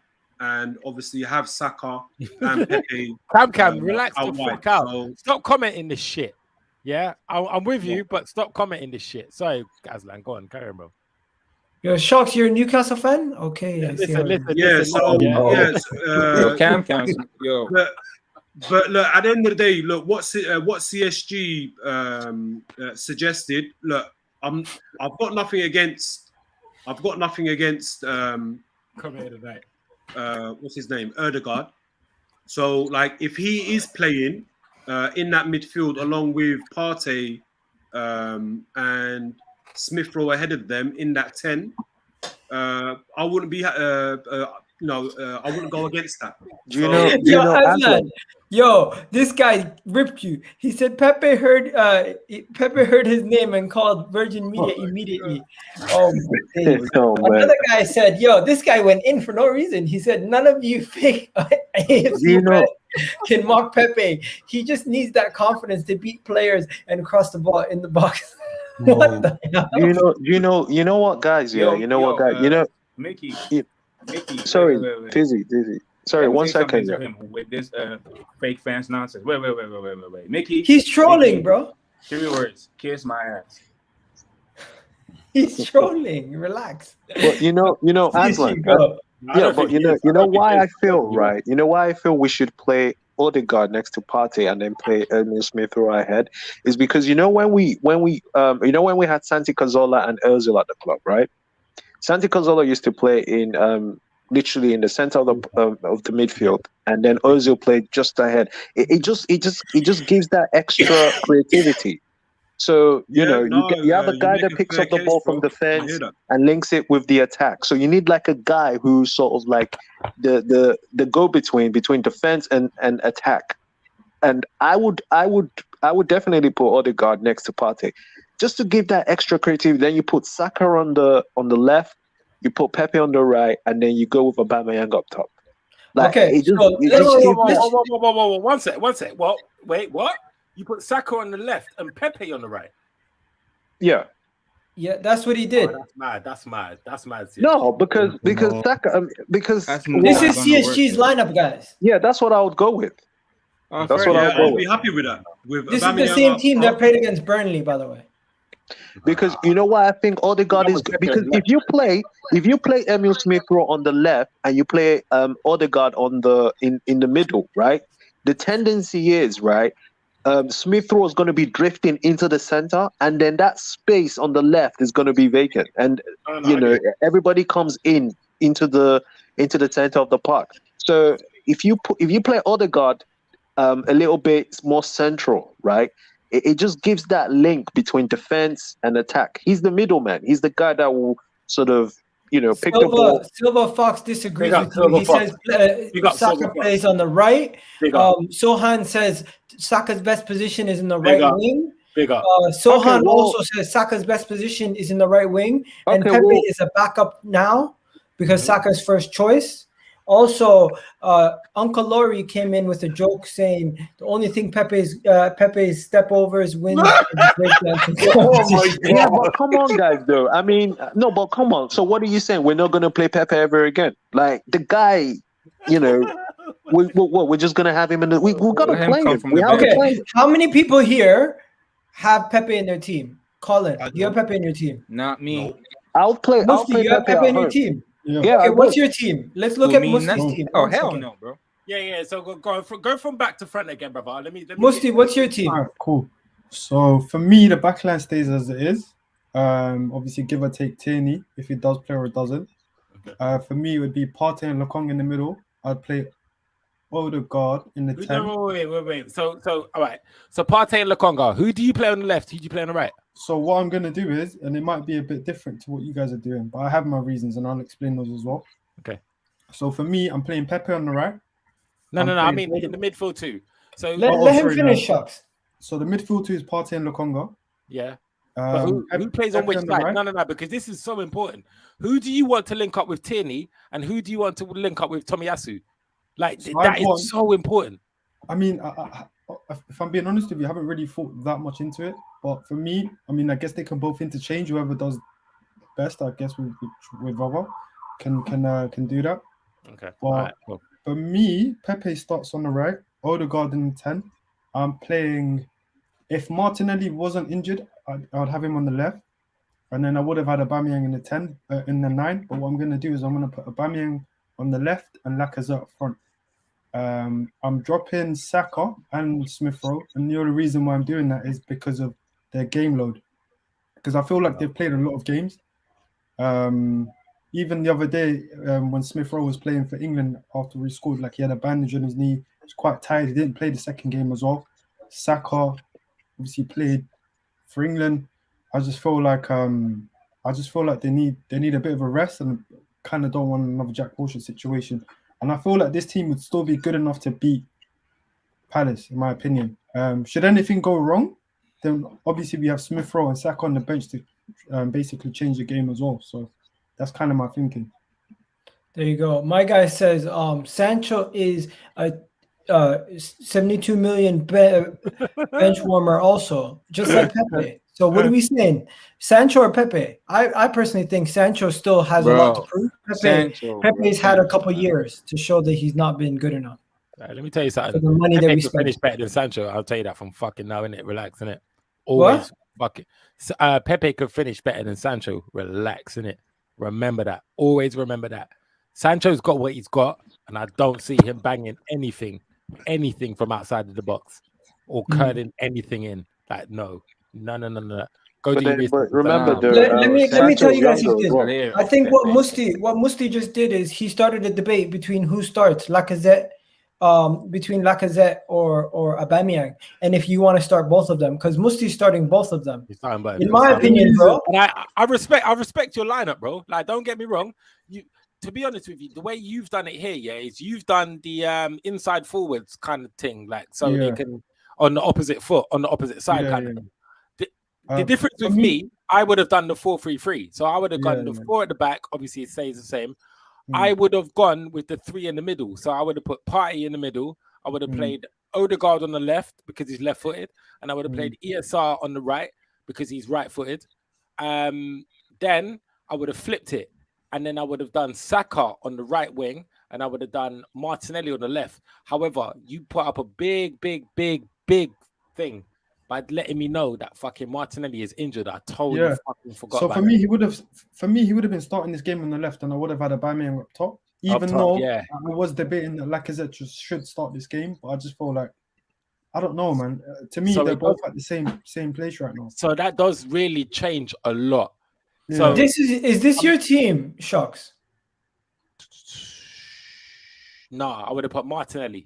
obviously you have Saka and Pepe. Cam, relax the fuck out. So, stop commenting this shit. Yeah, I'm with you, but stop commenting this shit. Sorry, Aslan, go on, carry on, bro. Yo, Sharks, you're a Newcastle fan? Okay. Yeah, listen. Cam, yo. But look, at the end of the day, look what CSG suggested. Look, I've got nothing against. Come here tonight. What's his name? Erdegaard. So, like, if he is playing in that midfield along with Partey and Smith Rowe ahead of them in that 10, I wouldn't be, I wouldn't go against that. Yo, this guy ripped you. He said Pepe heard his name and called Virgin Media immediately. Oh my days. Another guy said, yo, this guy went in for no reason. He said, none of you fake AFC can mock Pepe. He just needs that confidence to beat players and cross the ball in the box. What the hell? You know what, guys? Yeah, Mickey. Sorry, Dizzy. Sorry, 1 second. With this fake fans nonsense. Wait. Mickey. He's trolling, bro. 3 words. Kiss my ass. He's trolling. Relax. Well, Aslan. But you know why I feel right. You know why I feel we should play Odegaard next to Partey and then play Emil Smith Rowe ahead is because when we had Santi Cazorla and Ozil at the club, right? Santi Cazorla used to play in literally in the center of the midfield, and then Ozil played just ahead. It just gives that extra creativity. So you have a guy that picks up the ball from defense and links it with the attack. So you need like a guy who's sort of like the go-between between defense and attack. And I would definitely put Odegaard next to Partey, just to give that extra creativity. Then you put Saka on the left, you put Pepe on the right, and then you go with Aubameyang up top. Like, okay, one sec. Well, wait, what? You put Saka on the left and Pepe on the right. Yeah, that's what he did. Oh, that's mad. No, because Saka, because this is CSG's lineup, guys. Yeah, that's what I would go with. That's what I would be happy with that. This is the same team that played against Burnley, by the way. Because you know why I think Odegaard is good? Because if you play Emil Smith Rowe on the left and you play Odegaard in the middle, right? The tendency is, right, Smith Rowe is going to be drifting into the center, and then that space on the left is going to be vacant, and everybody comes into the center of the park. So if you play Odegaard a little bit more central, right, it just gives that link between defense and attack. He's the middleman. He's the guy that will sort of pick the ball. Silver Fox disagrees with you. He says Saka plays on the right. Sohan says Saka's best position is in the right wing. Sohan also says Saka's best position is in the right wing, and Pepe is a backup now because Saka's first choice. Also, Uncle Laurie came in with a joke saying the only thing Pepe's step overs wins. Oh my God. Yeah, but come on, guys. Though I mean, no, but come on. So what are you saying? We're not going to play Pepe ever again? Like the guy, we're just going to have him in the. We've got to play him. Okay. How many people here have Pepe in their team? Colin, do you have Pepe in your team? Not me. I'll play you have Pepe in your team. Yeah. Yeah, Okay, I what's do. your team? Let's look Who, at me, Musti's nothing? team. Oh, One hell second. no, bro. Yeah. So go from back to front again, brother. Let me Musti, what's your team? All right, cool. So for me, the backline stays as it is. Obviously, give or take Tierney if he does play or doesn't. For me, it would be Partey and Lokong in the middle. I'd play Odegaard in the 10. No, wait. So all right. So Partey and Lokonga. Who do you play on the left? Who do you play on the right? So what I'm going to do is, and it might be a bit different to what you guys are doing, but I have my reasons and I'll explain those as well. Okay. So for me, I'm playing Pepe on the right. No. I'm I playing mean in the midfield too. So Let him sorry, finish, no. Shucks. So the midfield two is Partey and Lokonga. yeah. But who plays on Pepe which the side? right. No, because this is so important. Who do you want to link up with Tierney, and who do you want to link up with Tomiyasu? Like So that is so important. I mean, if I'm being honest with you, I haven't really thought that much into it. But for me, I mean, I guess they can both interchange. Whoever does best, I guess, with other can do that. Okay. But All right, cool. for me, Pepe starts on the right, Odegaard in the 10. I'm playing. If Martinelli wasn't injured, I'd have him on the left, and then I would have had Aubameyang in the 10, in the 9. But what I'm going to do is I'm going to put Aubameyang on the left and Lacazette up front. I'm dropping Saka and Smith Rowe, and the only reason why I'm doing that is because of their game load. Because I feel like they've played a lot of games. Even the other day, when Smith Rowe was playing for England after he scored, like he had a bandage on his knee, he was quite tired. He didn't play the second game as well. Saka obviously played for England. I just feel like they need a bit of a rest, and kind of don't want another Jack Wilshere situation. And I feel like this team would still be good enough to beat Palace, in my opinion. Should anything go wrong, then obviously we have Smith Rowe and Saka on the bench to basically change the game as well. So that's kind of my thinking. There you go. My guy says Sancho is a 72 million bench warmer also, just like Pepe. So what are we saying? Sancho or Pepe? I personally think Sancho still has a lot to prove. Pepe's had a couple years to show that he's not been good enough. Let me tell you something. For the money that Pepe we could spent. finish better than Sancho. I'll tell you that from fucking now, innit? Relax, innit? Always fucking. Pepe could finish better than Sancho. Relax, innit? Remember that. Always remember that. Sancho's got what he's got, and I don't see him banging anything from outside of the box or curling anything in. Like, no. Go do your business. But remember, Let me tell you guys Sancho's his younger thing. as well. I think what Musti just did is he started a debate between who starts Lacazette, between Lacazette or Aubameyang, and if you want to start both of them, because Musti's starting both of them. In my opinion, bro. And I respect your lineup, bro. Like, don't get me wrong. To be honest with you, the way you've done it here, is you've done the inside forwards kind of thing, like they can on the opposite foot, on the opposite side kind of thing. The difference with me, I would have done the 4-3-3. So I would have gone the 4 at the back. Obviously, it stays the same. I would have gone with the 3 in the middle. So I would have put Partey in the middle. I would have played Odegaard on the left because he's left-footed, and I would have played ESR on the right because he's right-footed. Then I would have flipped it, and then I would have done Saka on the right wing, and I would have done Martinelli on the left. However, you put up a big thing by letting me know that fucking Martinelli is injured. I totally fucking forgot. So about for me, he would have been starting this game on the left, and I would have had Aubameyang up top. Though I was debating that Lacazette should start this game, but I just feel like, I don't know, man. To me, they're both at the same place right now. So that does really change a lot. Yeah. So Is this your team, Shocks? No, I would have put Martinelli.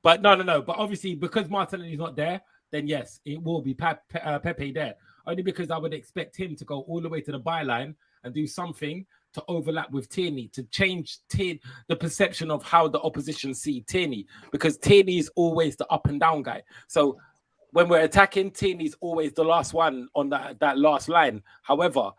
But no. But obviously, because Martinelli's not there, then yes, it will be Pepe there. Only because I would expect him to go all the way to the byline and do something to overlap with Tierney, to change the perception of how the opposition see Tierney. Because Tierney is always the up and down guy. So when we're attacking, Tierney's always the last one on that last line. However,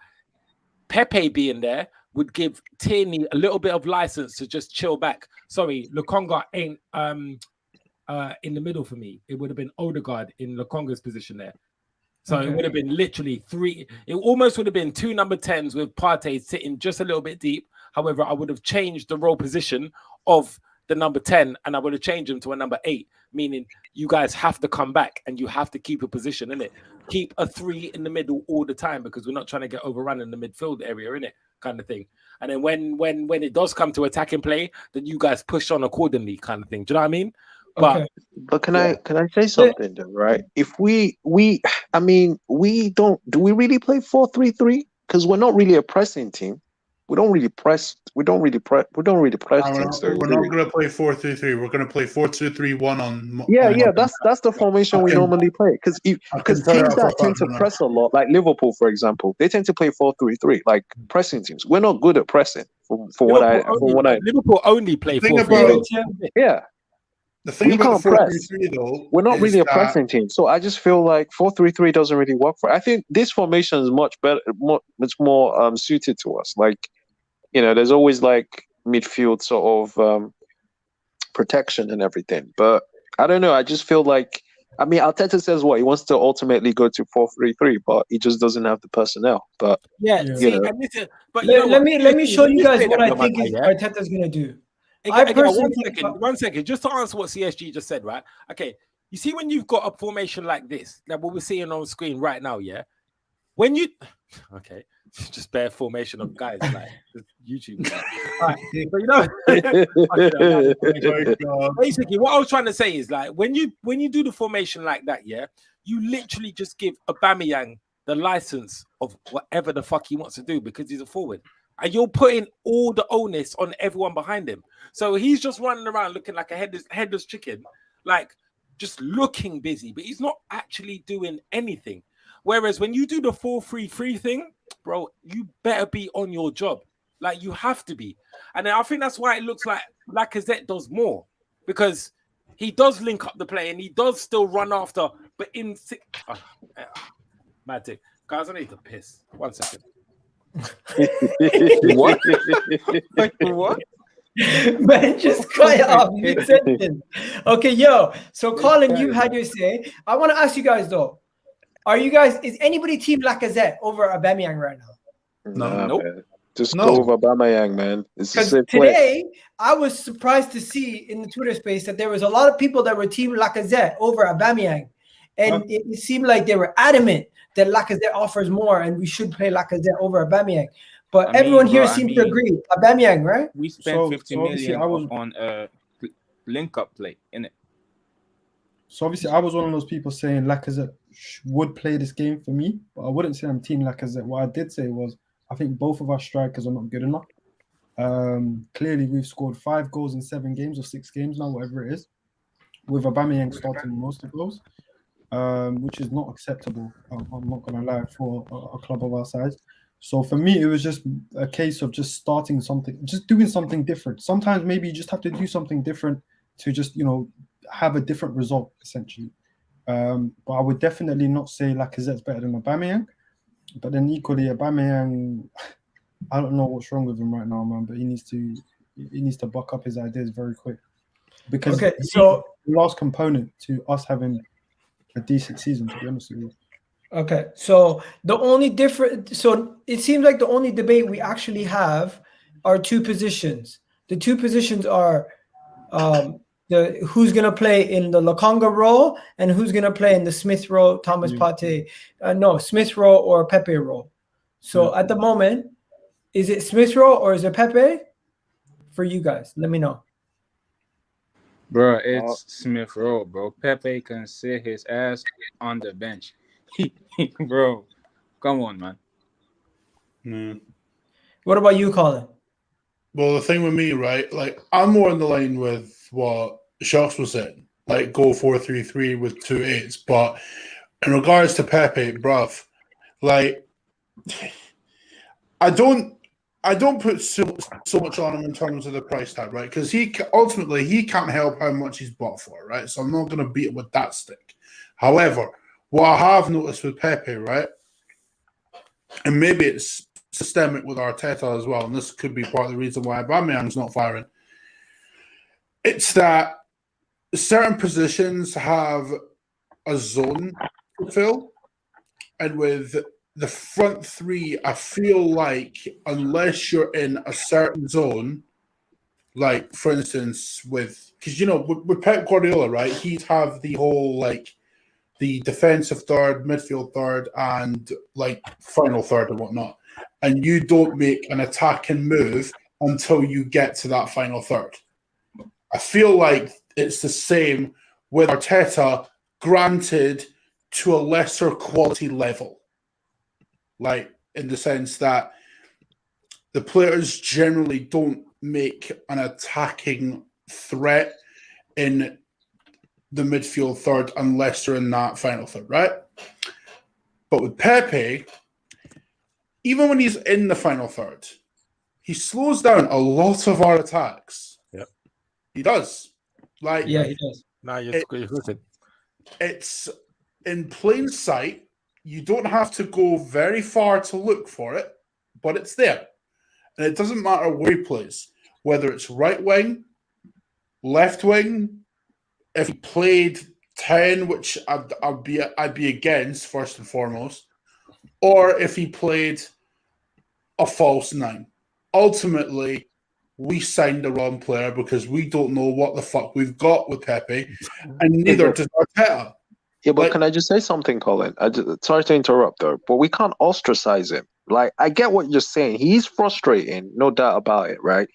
Pepe being there would give Tierney a little bit of license to just chill back. Sorry, Lokonga ain't in the middle for me. It would have been Odegaard in Lokonga's position there. So it would have been literally 3. It almost would have been 2 number 10s with Partey sitting just a little bit deep. However, I would have changed the role position of the number 10 and I would have changed him to a number 8, meaning you guys have to come back and you have to keep a position, innit? Keep a 3 in the middle all the time because we're not trying to get overrun in the midfield area, innit? kind of thing. And then when it does come to attacking play, then you guys push on accordingly, kind of thing. Do you know what I mean? Okay. But can I say something then, right? If we I mean, we don't really play 4-3-3? Because we're not really a pressing team. We don't really press teams very We're not going to play 4-3-3. We're going to play 4-2-3-1 on. Yeah, that's the formation we normally play. Because teams that tend to press a lot, like Liverpool, for example, they tend to play 4-3-3, like pressing teams. We're not good at pressing. Liverpool only play 4-3-3. Yeah. The thing we about can't the 4-3-3 though, we're not really a pressing team. So I just feel like 4-3-3 doesn't really work for. I think this formation is much better, much more suited to us. Like, you know, there's always like midfield sort of protection and everything. But I don't know. I just feel like, I mean, Arteta says what he wants to ultimately go to 4-3-3, but he just doesn't have the personnel. But let me show you guys what I think Arteta's gonna do. One second, just to answer what CSG just said, right? Okay, you see when you've got a formation like this, like what we're seeing on screen right now, yeah. When you, okay, just bare formation of guys like YouTube. Right. But you know, basically, what I was trying to say is like when you do the formation like that, yeah, you literally just give Aubameyang the license of whatever the fuck he wants to do because he's a forward. And you're putting all the onus on everyone behind him. So he's just running around looking like a headless chicken, like just looking busy, but he's not actually doing anything. Whereas when you do the 4-3-3 thing, bro, you better be on your job. Like you have to be. And I think that's why it looks like Lacazette does more because he does link up the play and he does still run after, but in mad thing. Guys, I need to piss. 1 second. What? Like, what? Man, just cut it off mid-sentence. Okay, yo. So, Colin, you had your say. I want to ask you guys though: is anybody team Lacazette over Aubameyang right now? Nope. Man. Just go over Aubameyang, man. Because today I was surprised to see in the Twitter space that there was a lot of people that were team Lacazette over Aubameyang, and it seemed like they were adamant that Lacazette offers more and we should play Lacazette over Aubameyang. But everyone here seems to agree. Aubameyang, right? We spent 50 million on link-up play, innit? So obviously I was one of those people saying Lacazette would play this game for me, but I wouldn't say I'm team Lacazette. What I did say was I think both of our strikers are not good enough. Clearly we've scored 5 goals in 7 games or 6 games now, whatever it is, with Aubameyang starting most of those. Which is not acceptable. I'm not gonna lie for a club of our size. So for me, it was just a case of just starting something, just doing something different. Sometimes maybe you just have to do something different to just have a different result essentially. But I would definitely not say Lacazette's better than Aubameyang. But then equally, Aubameyang, I don't know what's wrong with him right now, man. But he needs to buck up his ideas very quick because so the last component to us having a decent season, to be honest with you. Okay, so it seems like the only debate we actually have are 2 positions. The 2 positions are who's gonna play in the Lokonga role and who's gonna play in the Smith role, Thomas Partey. Smith role or Pepe role. So at the moment, is it Smith role or is it Pepe? For you guys, let me know. Bro, it's Smith Rowe, bro. Pepe can sit his ass on the bench. Bro, come on, man. What about you, Colin? Well, the thing with me, right, like I'm more in the line with what Shots was saying, like go 4-3-3 with 2 8s. But in regards to Pepe, bruv, like I don't put so much on him in terms of the price tag, right? Because he can't help how much he's bought for, right? So I'm not going to beat him with that stick. However, what I have noticed with Pepe, right, and maybe it's systemic with Arteta as well, and this could be part of the reason why Aubameyang's not firing, it's that certain positions have a zone to fill, and with the front 3, I feel like unless you're in a certain zone, like for instance because with Pep Guardiola, right, he'd have the whole like the defensive third, midfield third, and like final third and whatnot. and you don't make an attacking move until you get to that final third. I feel like it's the same with Arteta, granted to a lesser quality level. Like, in the sense that the players generally don't make an attacking threat in the midfield third unless they're in that final third, right? But with Pepe, even when he's in the final third, he slows down a lot of our attacks. Yep. He does. Like, Yeah, he does. No, you're good. It's in plain sight. You don't have to go very far to look for it, but it's there. And it doesn't matter where he plays, whether it's right wing, left wing. If he played 10, which I'd be against first and foremost, or if he played a false 9. Ultimately, we signed the wrong player because we don't know what the fuck we've got with Pepe, and neither does Arteta. Yeah, but can I just say something, Colin? Sorry to interrupt, though, but we can't ostracize him. Like, I get what you're saying. He's frustrating, no doubt about it, right?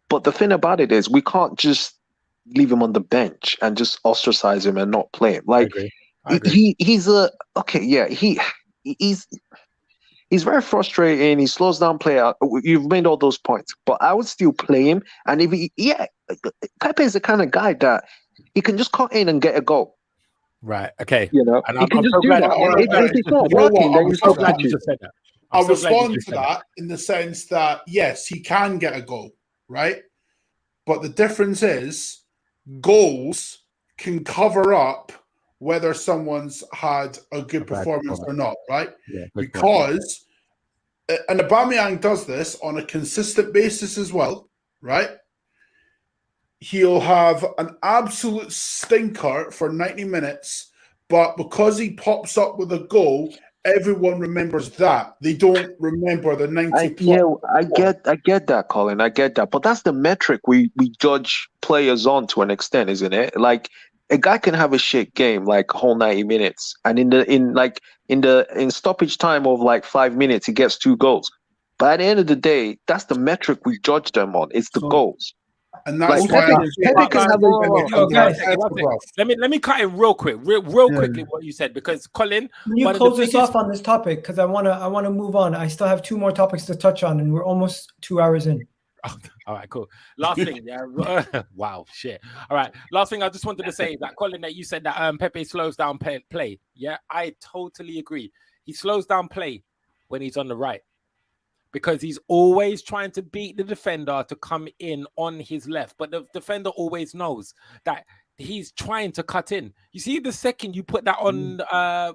But the thing about it is, we can't just leave him on the bench and just ostracize him and not play him. Like, I agree. he's very frustrating. He slows down play out. You've made all those points, but I would still play him. And Pepe is the kind of guy that he can just cut in and get a goal. Right. Okay. You know, and he can just do that. If it's not working, then you so glad you just said that. I'll respond to that in the sense that, yes, he can get a goal, right? But the difference is goals can cover up whether someone's had a good performance or not, right? Yeah, because, and Aubameyang does this on a consistent basis as well, right? He'll have an absolute stinker for 90 minutes, but because he pops up with a goal, everyone remembers that. They don't remember the 90 I get that, Colin. I get that. But that's the metric we judge players on to an extent, isn't it? Like, a guy can have a shit game like whole 90 minutes, and in stoppage time of like 5 minutes, he gets 2 goals. But at the end of the day, that's the metric we judge them on. It's the goals. And that's like, why Pepe can have let me cut in real quick, quickly what you said, because Colin, can you close us off on this topic, because I wanna move on. I still have 2 more topics to touch on, and we're almost 2 hours in. Oh, all right, cool. Last thing, yeah. Wow, shit. All right, last thing I just wanted to say that, Colin, that you said that Pepe slows down play. Yeah, I totally agree. He slows down play when he's on the right, because he's always trying to beat the defender to come in on his left. But the defender always knows that he's trying to cut in. You see, the second you put that on,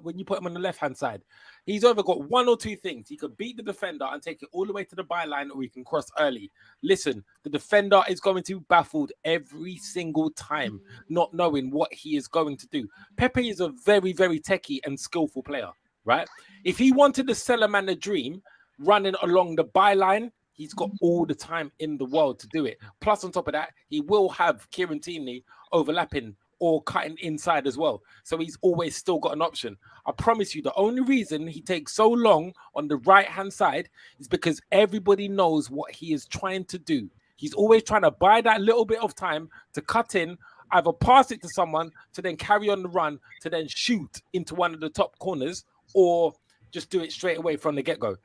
when you put him on the left-hand side, he's either got 1 or 2 things. He could beat the defender and take it all the way to the byline, or he can cross early. Listen, the defender is going to be baffled every single time, not knowing what he is going to do. Pepe is a very, very techie and skillful player, right? If he wanted to sell a man a dream, running along the byline, he's got all the time in the world to do it. Plus, on top of that, he will have Kieran Tierney overlapping or cutting inside as well. So he's always still got an option. I promise you, the only reason he takes so long on the right-hand side is because everybody knows what he is trying to do. He's always trying to buy that little bit of time to cut in, either pass it to someone to then carry on the run, to then shoot into one of the top corners, or just do it straight away from the get-go.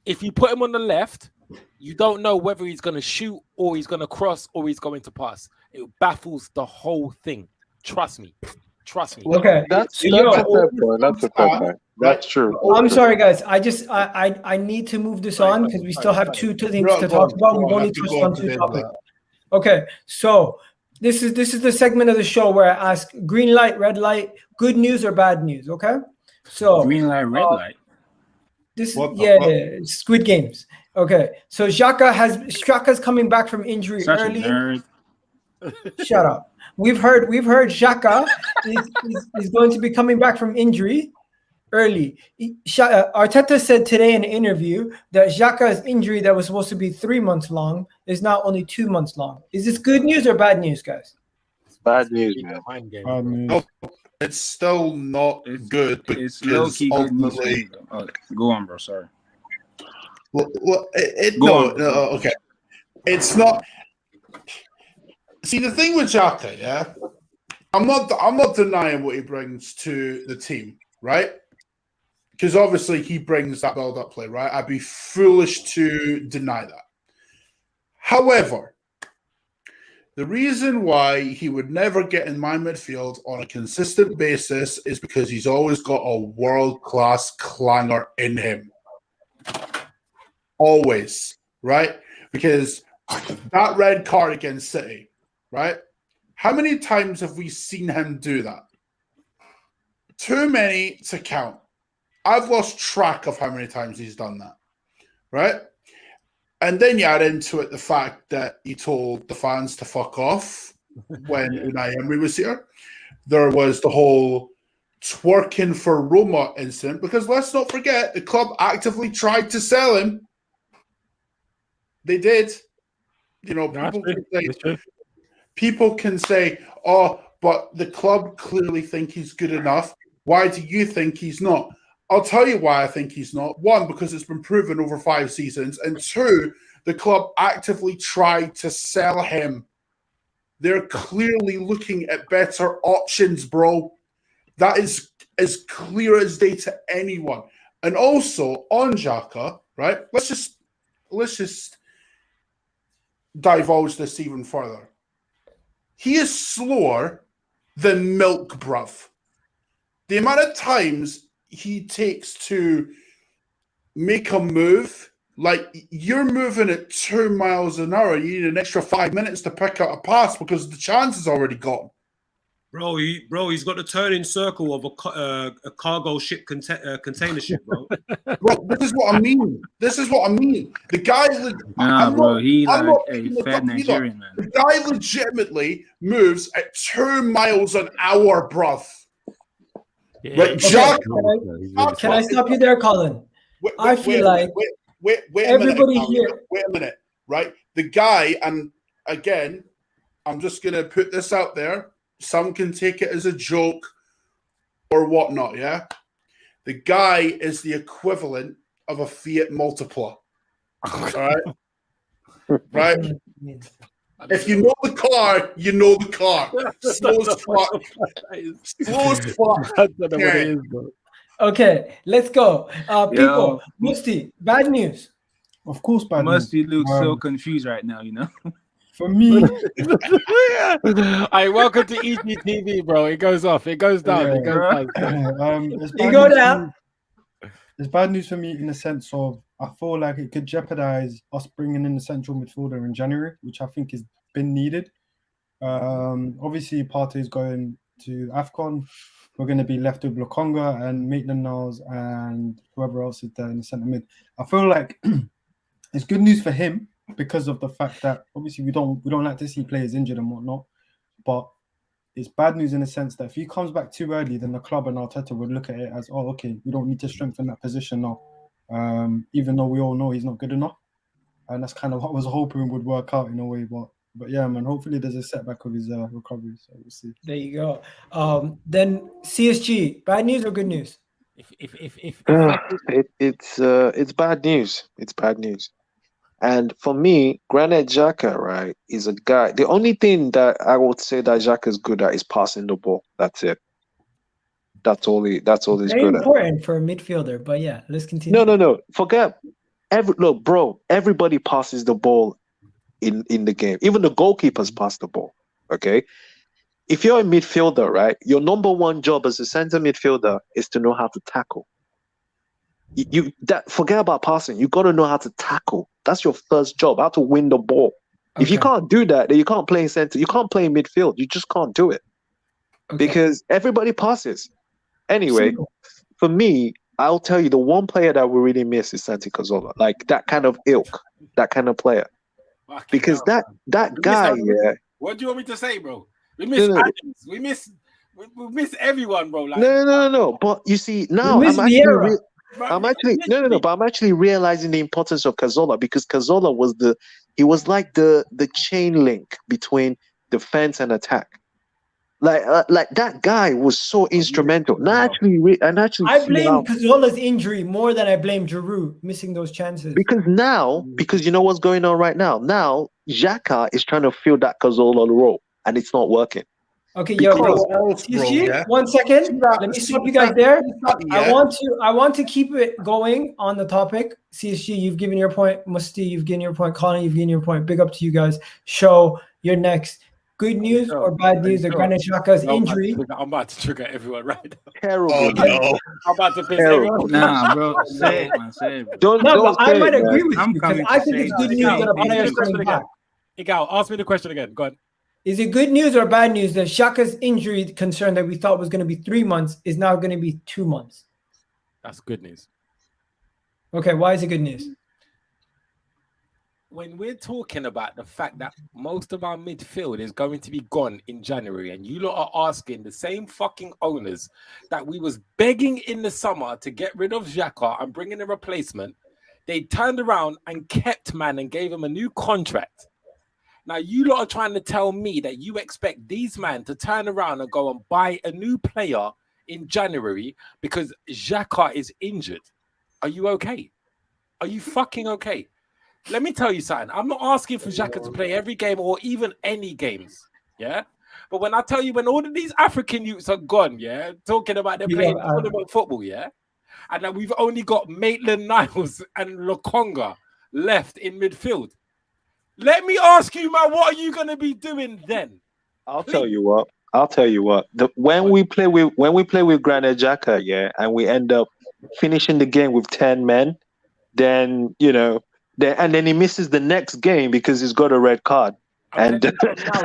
If you put him on the left, you don't know whether he's going to shoot or he's going to cross or he's going to pass. It baffles the whole thing. Trust me. Okay. That's a fair point. That's true. I'm sorry, guys. I need to move this on because we still have 2 things to talk about. We've only touched on 2 topics. Okay, so this is the segment of the show where I ask green light, red light, good news or bad news. Okay, so green light, red light. This Squid Games. Okay, so Xhaka's coming back from injury Such early. A nerd. Shut up. We've heard Xhaka is going to be coming back from injury early. Arteta said today in an interview that Xhaka's injury that was supposed to be 3 months long is now only 2 months long. Is this good news or bad news, guys? It's bad news, man. No, it's still not good. It's low-key good news. Go on, bro. Sorry. Okay. It's not. See, the thing with Xhaka, yeah, I'm not denying what he brings to the team, right? Because obviously he brings that build-up play, right? I'd be foolish to deny that. However, the reason why he would never get in my midfield on a consistent basis is because he's always got a world-class clanger in him. Always, right? Because that red card against City, right? How many times have we seen him do that? Too many to count. I've lost track of how many times he's done that, right? And then you add into it the fact that he told the fans to fuck off when Unai Emery was here. There was the whole twerking for Roma incident, because let's not forget, the club actively tried to sell him. They did. You know, people can say, oh, but the club clearly think he's good enough. Why do you think he's not? I'll tell you why I think he's not. One, because it's been proven over 5 seasons. And two, the club actively tried to sell him. They're clearly looking at better options, bro. That is as clear as day to anyone. And also, on Xhaka, right? Let's just divulge this even further. He is slower than milk, bruv. The amount of times he takes to make a move, like you're moving at 2 miles an hour, you need an extra 5 minutes to pick up a pass because the chance is already gone. He's got the turning circle of a cargo ship container ship, bro. Bro, this is what I mean. The guy, he's like a fat Nigerian man. The guy legitimately moves at 2 miles an hour, bruv. Yeah. Right, okay. Can I stop you there, Colin? I feel like everybody here. Wait a minute, right? The guy, and again, I'm just going to put this out there. Some can take it as a joke or whatnot, yeah? The guy is the equivalent of a Fiat Multipla. All right? Right? If you know the car, you know the car. Slow as fuck. Slow as fuck. I don't know what it is, bro. Okay, let's go. People, Musti, bad news. Of course, bad news. Musti looks so confused right now, you know? For me, Hey, welcome to EGTV, bro. It goes off, it goes down, it goes down. You go down. It's bad news for me in the sense of I feel like it could jeopardize us bringing in the central midfielder in January, which I think has been needed. Obviously, Partey is going to AFCON. We're going to be left with Lokonga and Maitland-Niles and whoever else is there in the centre mid. I feel like it's good news for him, because of the fact that obviously we don't like to see players injured and whatnot, but it's bad news in the sense that if he comes back too early, then the club and Arteta would look at it as, oh, okay, we don't need to strengthen that position now, even though we all know he's not good enough, and that's kind of what I was hoping would work out in a way. But yeah, man, hopefully there's a setback of his recovery, so we'll see. There you go. Then CSG, bad news or good news? It's bad news. It's bad news. And for me, Granit Xhaka, right, is a guy. The only thing that I would say that Xhaka is good at is passing the ball. That's it. That's all he's Very good at. important for a midfielder, but yeah, let's continue. No. Forget. Look, bro, everybody passes the ball in the game. Even the goalkeepers pass the ball, okay? If you're a midfielder, right, your number one job as a center midfielder is to know how to tackle. Forget about passing. You got to know how to tackle. That's your first job, how to win the ball. Okay. If you can't do that, then you can't play in center. You can't play in midfield. You just can't do it. Okay. Because everybody passes. Anyway, for me, I'll tell you, the one player that we really miss is Santi Cazorla. Like that kind of ilk, that kind of player. Because that guy, yeah. What do you want me to say, bro? We miss Adams. We miss everyone, bro. Like, no. But you see, now I'm actually realizing the importance of Cazorla, because Cazorla was like the chain link between defense and attack. Like that guy was so instrumental. And I actually I see blame how, Cazorla's injury more than I blame Giroud missing those chances. because you know what's going on right now. Now Xhaka is trying to fill that Cazorla role, and it's not working. Okay, You know yo, what else, bro? Yeah. 1 second. Let me stop you guys there. I Yeah. want to keep it going on the topic. CSG, you've given your point. Musti, you've given your point. Colin, you've given your point. Big up to you guys. Show, you're next. Good news or bad news of Granit Xhaka's injury? I'm about to trigger everyone right now. Terrible. Oh no. I'm about to piss Terrible. everyone. Nah, bro. Say it, man. Say it. Bro. No, Don't but I say might it, agree man. with I'm you because coming I to think say it's it. good news Igal, that a ask me player's the question coming back. again. Igal, ask me the question again. Go on. Is it good news or bad news that Xhaka's injury concern that we thought was going to be 3 months is now going to be 2 months? That's good news. Okay, why is it good news? When we're talking about the fact that most of our midfield is going to be gone in January, and you lot are asking the same fucking owners that we was begging in the summer to get rid of Xhaka and bring in a replacement, they turned around and kept man and gave him a new contract. Now you lot are trying to tell me that you expect these men to turn around and go and buy a new player in January because Xhaka is injured. Are you okay? Are you fucking okay? Let me tell you something. I'm not asking for Xhaka to play every game or even any games. Yeah. But when I tell you, when all of these African youths are gone, yeah, talking about they're playing tournament football, yeah, and that we've only got Maitland-Niles and Lokonga left in midfield. Let me ask you, man, what are you going to be doing then? I'll tell you what. When we play with Granit Xhaka, yeah, and we end up finishing the game with 10 men, then then he misses the next game because he's got a red card. And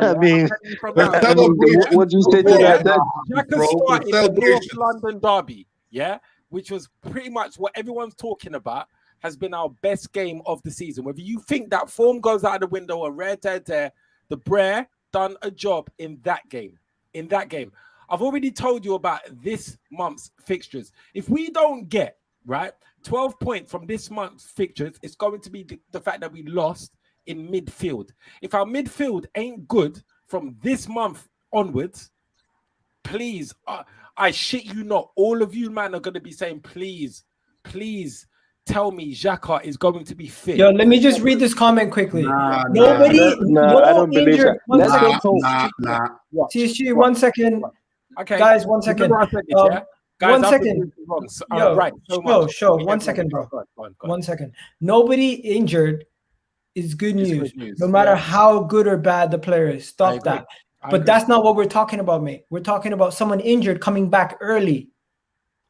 I mean, what do you say to that? Xhaka started the North London derby, yeah, which was pretty much what everyone's talking about, has been our best game of the season. Whether you think that form goes out of the window or the Brer done a job in that game. I've already told you about this month's fixtures. If we don't get, 12 points from this month's fixtures, it's going to be the fact that we lost in midfield. If our midfield ain't good from this month onwards, please, I shit you not, all of you man are going to be saying, please tell me Xhaka is going to be fit. Yo, let me just read this comment quickly. I don't believe that. Let's get home. TSG, 1 second. Okay, guys, 1 second. Guys, 1 second. Yo, right. Show. 1 second, bro. Go on. 1 second. Nobody injured is good news. No matter how good or bad the player is. Stop that. But that's not what we're talking about, mate. We're talking about someone injured coming back early.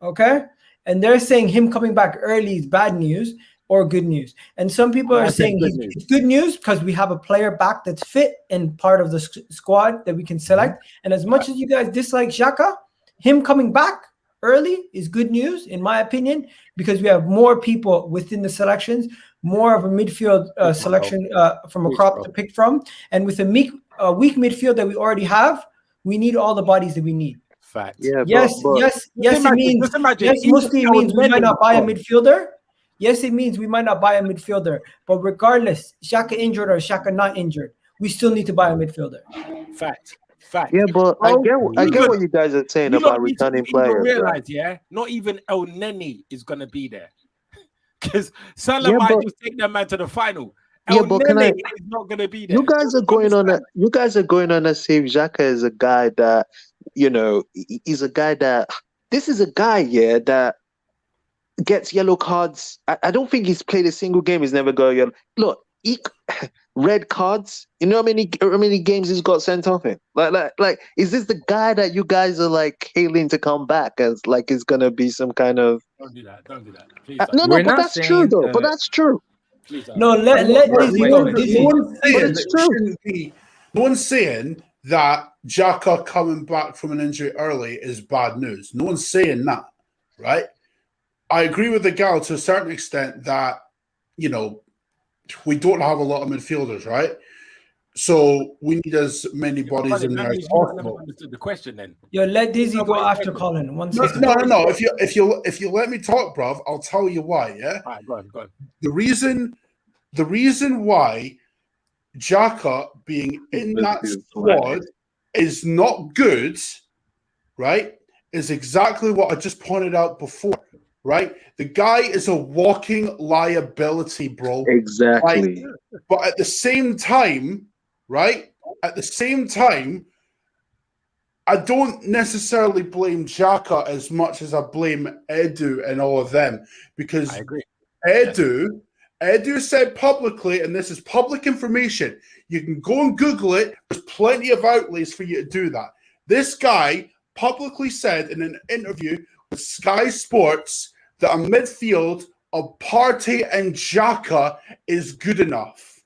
Okay? And they're saying him coming back early is bad news or good news. And some people are saying it's good news because we have a player back that's fit and part of the squad that we can select. And as much as you guys dislike Xhaka, him coming back early is good news, in my opinion, because we have more people within the selections, more of a midfield selection from a crop to pick from. And with a weak midfield that we already have, we need all the bodies that we need. Fact. Yeah, yes, it means mostly means we might not buy a midfielder. Yes, it means we might not buy a midfielder. But regardless, Xhaka injured or Xhaka not injured, we still need to buy a midfielder. Fact. Yeah, but I get what you guys are saying about returning players. Realize, not even El Neni is gonna be there because Salah might just take that man to the final. El Neni is not gonna be there. You guys are going on as if Xhaka is a guy that he's a guy that this is a guy that gets yellow cards. I don't think he's played a single game. He's never got a yellow. Look, red cards. You know how many games he's got sent off in? Like, is this the guy that you guys are like hailing to come back as like is gonna be some kind of? Don't do that. Please no, but that's true though. But that's true. No, let Dizzy go. No one's saying that Xhaka coming back from an injury early is bad news. No one's saying that, right? I agree with the gal to a certain extent that, we don't have a lot of midfielders, right? So we need as many bodies in there as possible. Understood the question then. Yo, let Dizzy go after Colin. No. If you let me talk, bruv, I'll tell you why. Yeah. All right, go on. The reason why Xhaka being in that squad is not good, right, is exactly what I just pointed out before, right? The guy is a walking liability, bro. Exactly. But at the same time, right? At the same time, I don't necessarily blame Xhaka as much as I blame Edu and all of them, because I agree. Edu said publicly, and this is public information, you can go and Google it, there's plenty of outlets for you to do that. This guy publicly said in an interview with Sky Sports that a midfield of Partey and Xhaka is good enough.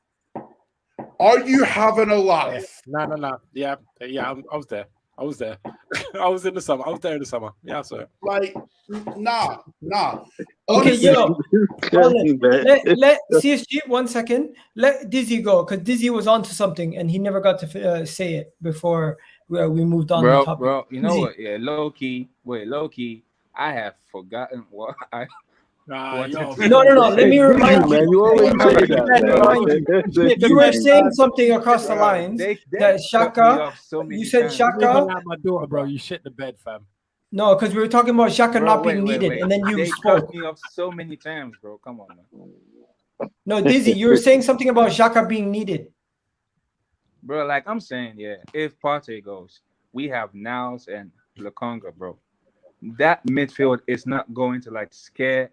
Are you having a laugh? No. Yeah, I was there. I was there. I was in the summer. I was there in the summer. Yeah, so Like, nah. Okay, Honestly, let CSG 1 second. Let Dizzy go, because Dizzy was onto something and he never got to say it before we moved on the topic. Bro, you know Dizzy. what? Yeah, low key, I have forgotten what I. No. Let me remind you. You always say that. You were saying something across the lines that Xhaka. You said Xhaka. like my daughter, bro. You shit the bed, fam. No, because we were talking about Xhaka not being needed, and then you they spoke. cut me off so many times, bro. Come on, man. No, Dizzy, you were saying something about Xhaka being needed. Bro, like I'm saying, yeah, if Partey goes, we have Niles and Lokonga, bro. That midfield is not going to like scare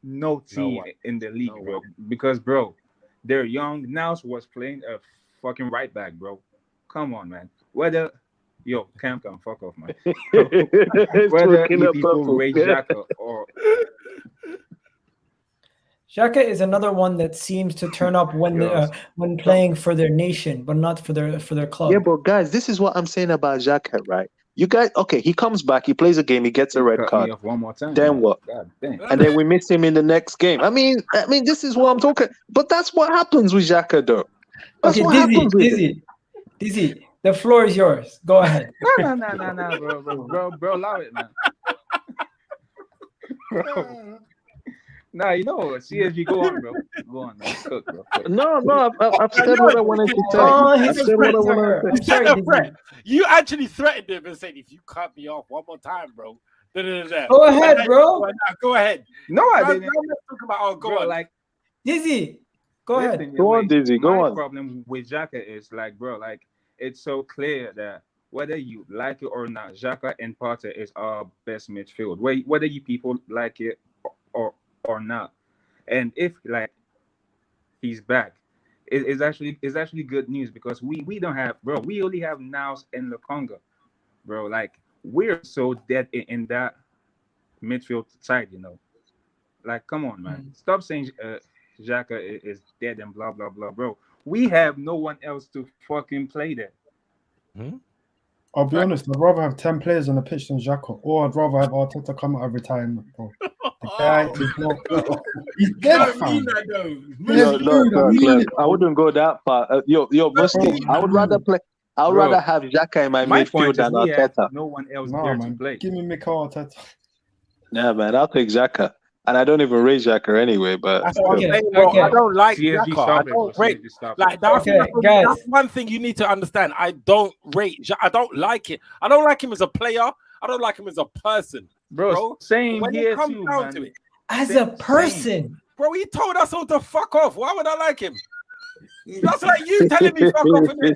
no team in the league, bro. Because, bro, they're young. Niles was playing a fucking right back, bro. Come on, man. Cam, fuck off, man. Whether you people rate Xhaka or Xhaka is another one that seems to turn up when playing for their nation, but not for their club. Yeah, but guys, this is what I'm saying about Xhaka, right? You guys, okay, he comes back, he plays a game, he gets a red card. One more time. Then what? God damn. And then we miss him in the next game. I mean, this is what I'm talking. But that's what happens with Xhaka, though. That's what happens with him. Dizzy, the floor is yours. Go ahead. No, bro, allow it, man. Bro. Nah, you know what? CSG, go on, bro. Go on, man. Cook, bro. Cook. No, I've said what I wanted to say. I've said what I wanted to say. You actually threatened him and said, if you cut me off one more time, bro. Go ahead, bro. Go ahead. No, I didn't. Let's talk about, go on. Like, Dizzy, go ahead. Go on, Dizzy, go on. My problem with Xhaka is, like, bro, like, it's so clear that whether you like it or not, Xhaka and Partey is our best midfield. Whether you people like it or not, and if like he's back, it's actually good news, because we don't have, bro. We only have Niles and Lokonga, bro. Like, we're so dead in that midfield side, you know. Like, come on, man. Stop saying Xhaka is dead and blah blah blah, bro. We have no one else to fucking play there. I'll be honest, I'd rather have 10 players on the pitch than Xhaka, or I'd rather have Arteta come out of retirement, bro. The guy is not. He's dead, fam. Look, I wouldn't go that far. Musti, I would rather play. I would rather have Xhaka in my midfield than Arteta. No one else there to play. Give me Mikel Arteta. Yeah, man, I'll take Xhaka. And I don't even rate Xhaka anyway, but that's what I'm saying, bro. I don't like Xhaka. I don't rate. Like, that's one thing you need to understand. I don't rate. I don't like it. I don't like him as a player. I don't like him as a person, bro. Same when here it comes too, down man. to it, as a person, bro, he told us all to fuck off. Why would I like him? That's like you telling me fuck off and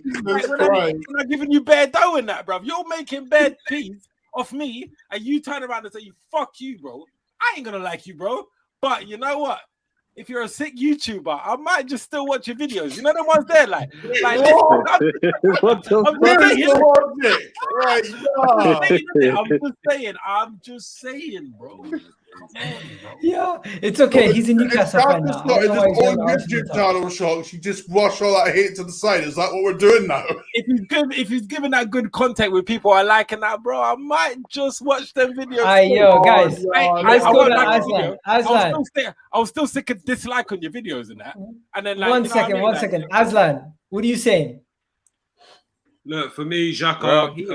I'm giving you bare dough in that, bro. You're making bare peas off me, and you turn around and say, "Fuck you, bro." I ain't gonna like you, bro. But you know what? If you're a sick YouTuber, I might just still watch your videos. You know the ones there, like I'm just saying, bro. Yeah, it's okay. He's in Newcastle fan now. You just wash all that hate to the side. Is that what we're doing now? If he's giving that good content with people I like and that, bro, I might just watch them videos. Guys, let's go to Aslan. I was still sick of dislike on your videos and that. And then, like, one second. Aslan, what are you saying? Look, for me, Xhaka, he's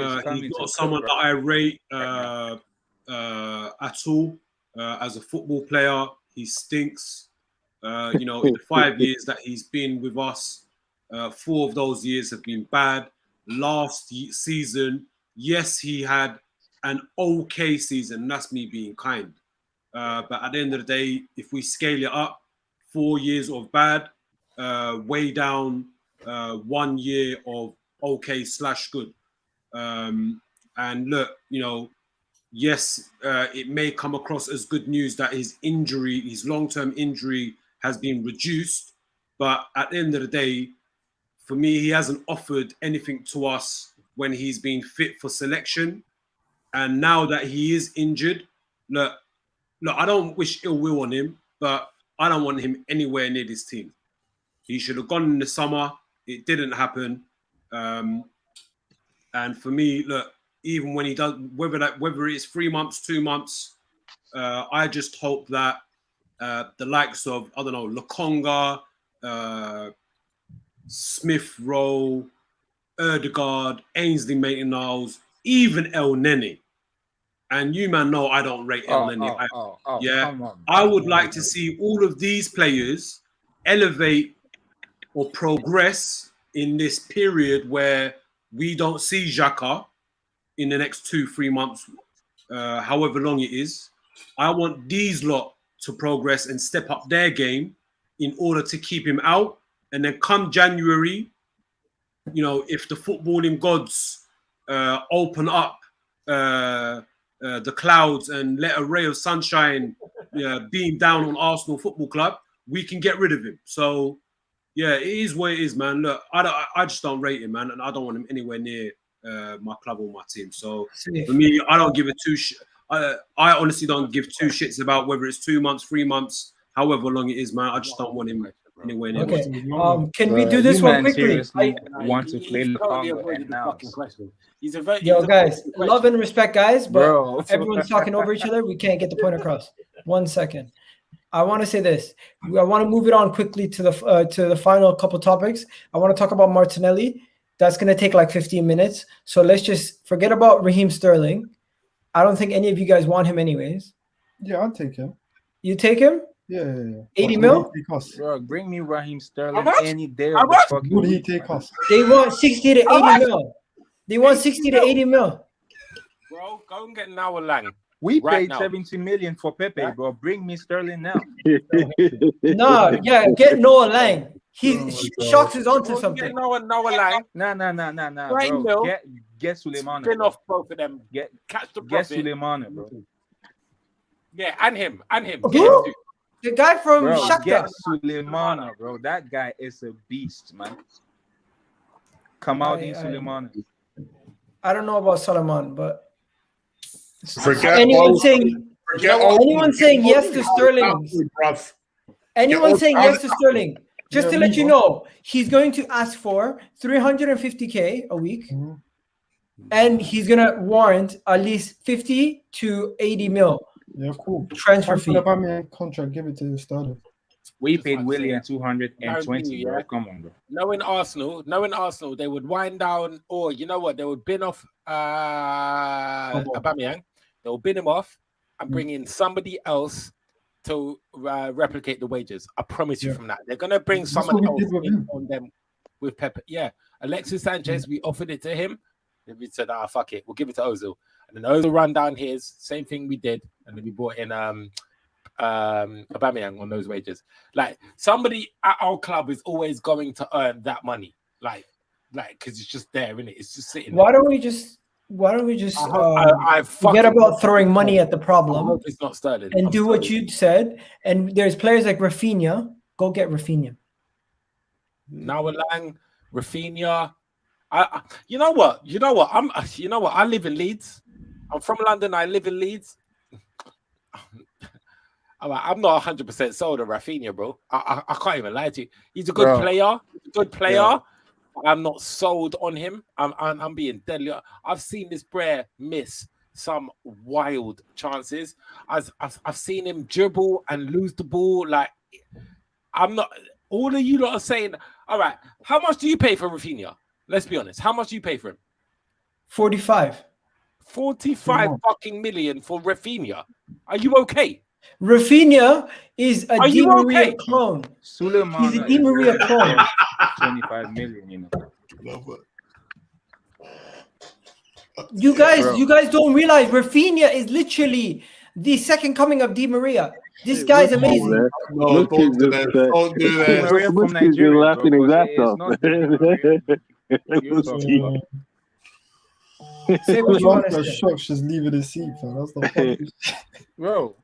not someone that I rate at all. As a football player, he stinks. In the 5 years that he's been with us, 4 of those years have been bad. season, yes, he had an okay season. That's me being kind. But at the end of the day, if we scale it up, 4 years of bad, way down, 1 year of okay/good. And look, yes, it may come across as good news that his long-term injury has been reduced. But at the end of the day, for me, he hasn't offered anything to us when he's been fit for selection. And now that he is injured, look, I don't wish ill will on him, but I don't want him anywhere near this team. He should have gone in the summer. It didn't happen. And for me, look, even when he does, whether it's 3 months, 2 months, I just hope that the likes of, I don't know, Lokonga, Smith Rowe, Erdegaard, Ainsley Maitland-Niles, even El Nene. And you, man, know I don't rate El Nene. Come on, I would like to see all of these players elevate or progress in this period where we don't see Xhaka in the next 2-3 months, however long it is. I want these lot to progress and step up their game in order to keep him out. And then come January, if the footballing gods open up the clouds and let a ray of sunshine beam down on Arsenal Football Club, we can get rid of him. So, yeah, it is what it is, man. Look, I just don't rate him, man, and I don't want him anywhere near my club or my team. So, for me, I don't give I honestly don't give two shits about whether it's 2 months, 3 months, however long it is, man. I just don't want him anywhere near. Okay. Can we do this one quickly? Want to play Lokonga and now. He's a very guys, love and respect, guys, but everyone's talking over each other. We can't get the point across. 1 second. I want to say this. I want to move it on quickly to the final couple topics. I want to talk about Martinelli. That's going to take like 15 minutes. So let's just forget about Raheem Sterling. I don't think any of you guys want him anyways. Yeah, I'll take him. You take him? Yeah. 80 mil? Bro, bring me Raheem Sterling any day. What would he take us? They want 60 to 80 mil. They want 60 to 80 mil. Bro, go and get Noah Lang. We paid 70 million for Pepe, bro. Bring me Sterling now. Get Noah Lang. Shocks is onto something. Get Noah Lang. Nah. Right, bro. Get Suleiman. Spin off both of them. Catch the profit. Get Suleiman, bro. Yeah, and him. Who? The guy from Shakhtar. Get Suleiman, bro. That guy is a beast, man. Kamaldeen Suleiman. I don't know about Suleiman, but Forget anyone saying yes to Sterling. Anyone saying yes to Sterling. Just to let you know, he's going to ask for 350K a week, and he's gonna warrant at least 50 to 80 mil. Yeah, cool. Transfer fee. Contract, give it to Sterling. We paid Willian 220. Bro. Come on, bro. Knowing Arsenal, they would wind down, or you know what? They would bin off Aubameyang. They will bin him off and bring in somebody else to replicate the wages. I promise you from that. They're going to bring someone else in on them with Pep. Yeah. Alexis Sanchez, we offered it to him. Then we said, fuck it. We'll give it to Ozil. And then Ozil ran down his. Same thing we did. And then we brought in Aubameyang on those wages. Like, somebody at our club is always going to earn that money. Like, because it's just there, isn't it? It's just sitting there. Why don't we just forget about throwing money at the problem? It's not Sterling. And do what you said. And there's players like Rafinha. Go get Rafinha. Noah Lang, Rafinha. You know what? I live in Leeds. I'm from London. I live in Leeds. I'm not 100% sold on Rafinha, bro. I can't even lie to you. He's a good player. Yeah. I'm not sold on him. I'm being deadly. I've seen this player miss some wild chances. I've seen him dribble and lose the ball. Like, I'm not. All of you lot are saying, all right, how much do you pay for Rafinha? Let's be honest. How much do you pay for him? 45 fucking million for Rafinha. Are you okay? Rafinha is a Di Maria clone. Suleiman He's a Di Maria clone. 25 million, you know. You guys, Bro. you guys don't realize Rafinha is literally the second coming of Di Maria. This guy's amazing. Man. No, Look don't at do this, this. Don't do Di this. Maria from Muski's been Nigeria, laughing bro. his But ass it's off. not the Di Maria you're talking about. Say what you want to After say. shots, just leaving his seat, fam. That's not funny. Bro,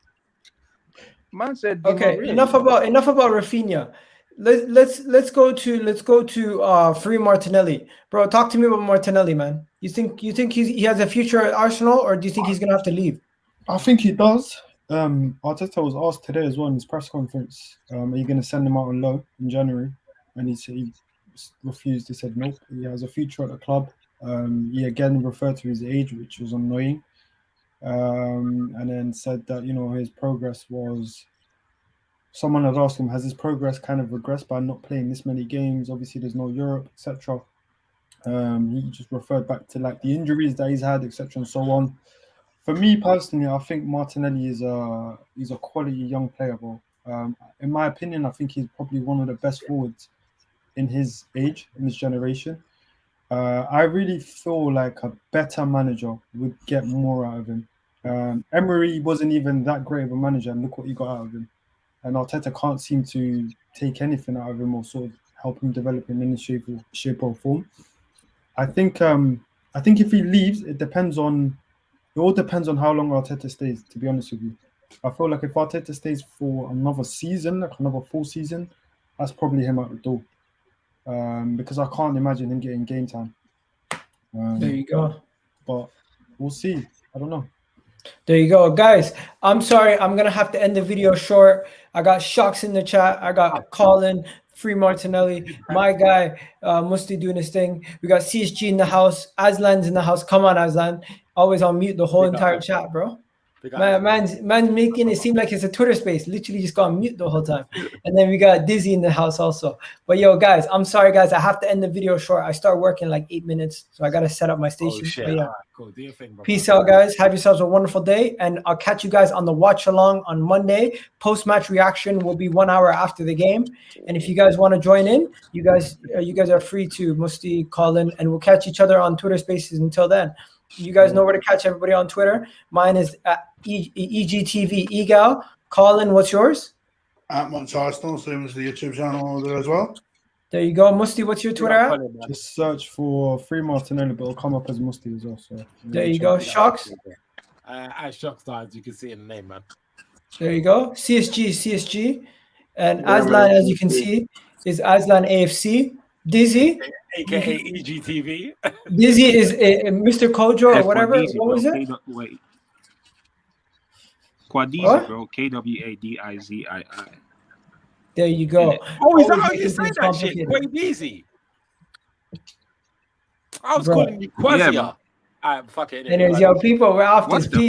man said Di Okay, Maria. enough about Rafinha. Let's go to Free Martinelli, bro. Talk to me about Martinelli, man. You think he has a future at Arsenal, or do you think he's gonna have to leave? I think he does. Arteta was asked today as well in his press conference, are you going to send him out on loan in January? And he refused. He said nope. He has a future at the club. He again referred to his age, which was annoying, and then said that his progress was. Someone had asked him, has his progress kind of regressed by not playing this many games? Obviously, there's no Europe, etc. He just referred back to like the injuries that he's had, etc., and so on. For me personally, I think Martinelli is a quality young player, bro. In my opinion, I think he's probably one of the best forwards in his age, in this generation. I really feel like a better manager would get more out of him. Emery wasn't even that great of a manager, and look what he got out of him. And Arteta can't seem to take anything out of him or sort of help him develop in any shape or form. I think if he leaves, it all depends on how long Arteta stays, to be honest with you. I feel like if Arteta stays for another season, like another full season, that's probably him out the door. Because I can't imagine him getting game time. There you go. But we'll see. I don't know. There you go, guys. I'm sorry, I'm gonna have to end the video short. I got Shocks in the chat. I got Colin, Free Martinelli, my guy, Musti doing his thing. We got CSG in the house. Aslan's in the house. Come on, Aslan. Always on mute the whole entire chat, bro. Man's making it seem like it's a Twitter space. Literally just got on mute the whole time. And then we got Dizzy in the house also. But yo, guys, I'm sorry, guys. I have to end the video short. I start working in like 8 minutes, so I gotta set up my station. Oh shit! But yeah. All right, cool. Do your thing, bro. Peace out, guys. Have yourselves a wonderful day, and I'll catch you guys on the watch along on Monday. Post-match reaction will be 1 hour after the game, and if you guys want to join in, you guys are free to. Musti, Colin, and we'll catch each other on Twitter Spaces. Until then, you guys know where to catch everybody on Twitter. Mine is at EGTV Egal. Colin, what's yours? At Munch Arsenal, same as the YouTube channel there as well. There you go. Musti, what's your Twitter at? Just search for Free Martinelli, but it'll come up as Musti as well. So there you go. Shocks. At Shocks, as you can see in the name, man. There you go. CSG. And Aslan, as you can see, is Aslan AFC. Dizzy, aka EGTV. Dizzy is Mr. Kojo or whatever. Quadizi, what was it? Wait. Quadizi, What? bro. Kwadizii. There you go. Oh, is that Always how you making say things that shit? complicated. Quite easy. I was Bro. calling you Quasia. Yeah, All right, fuck it. Anyways, yo, people, we're off What's this. the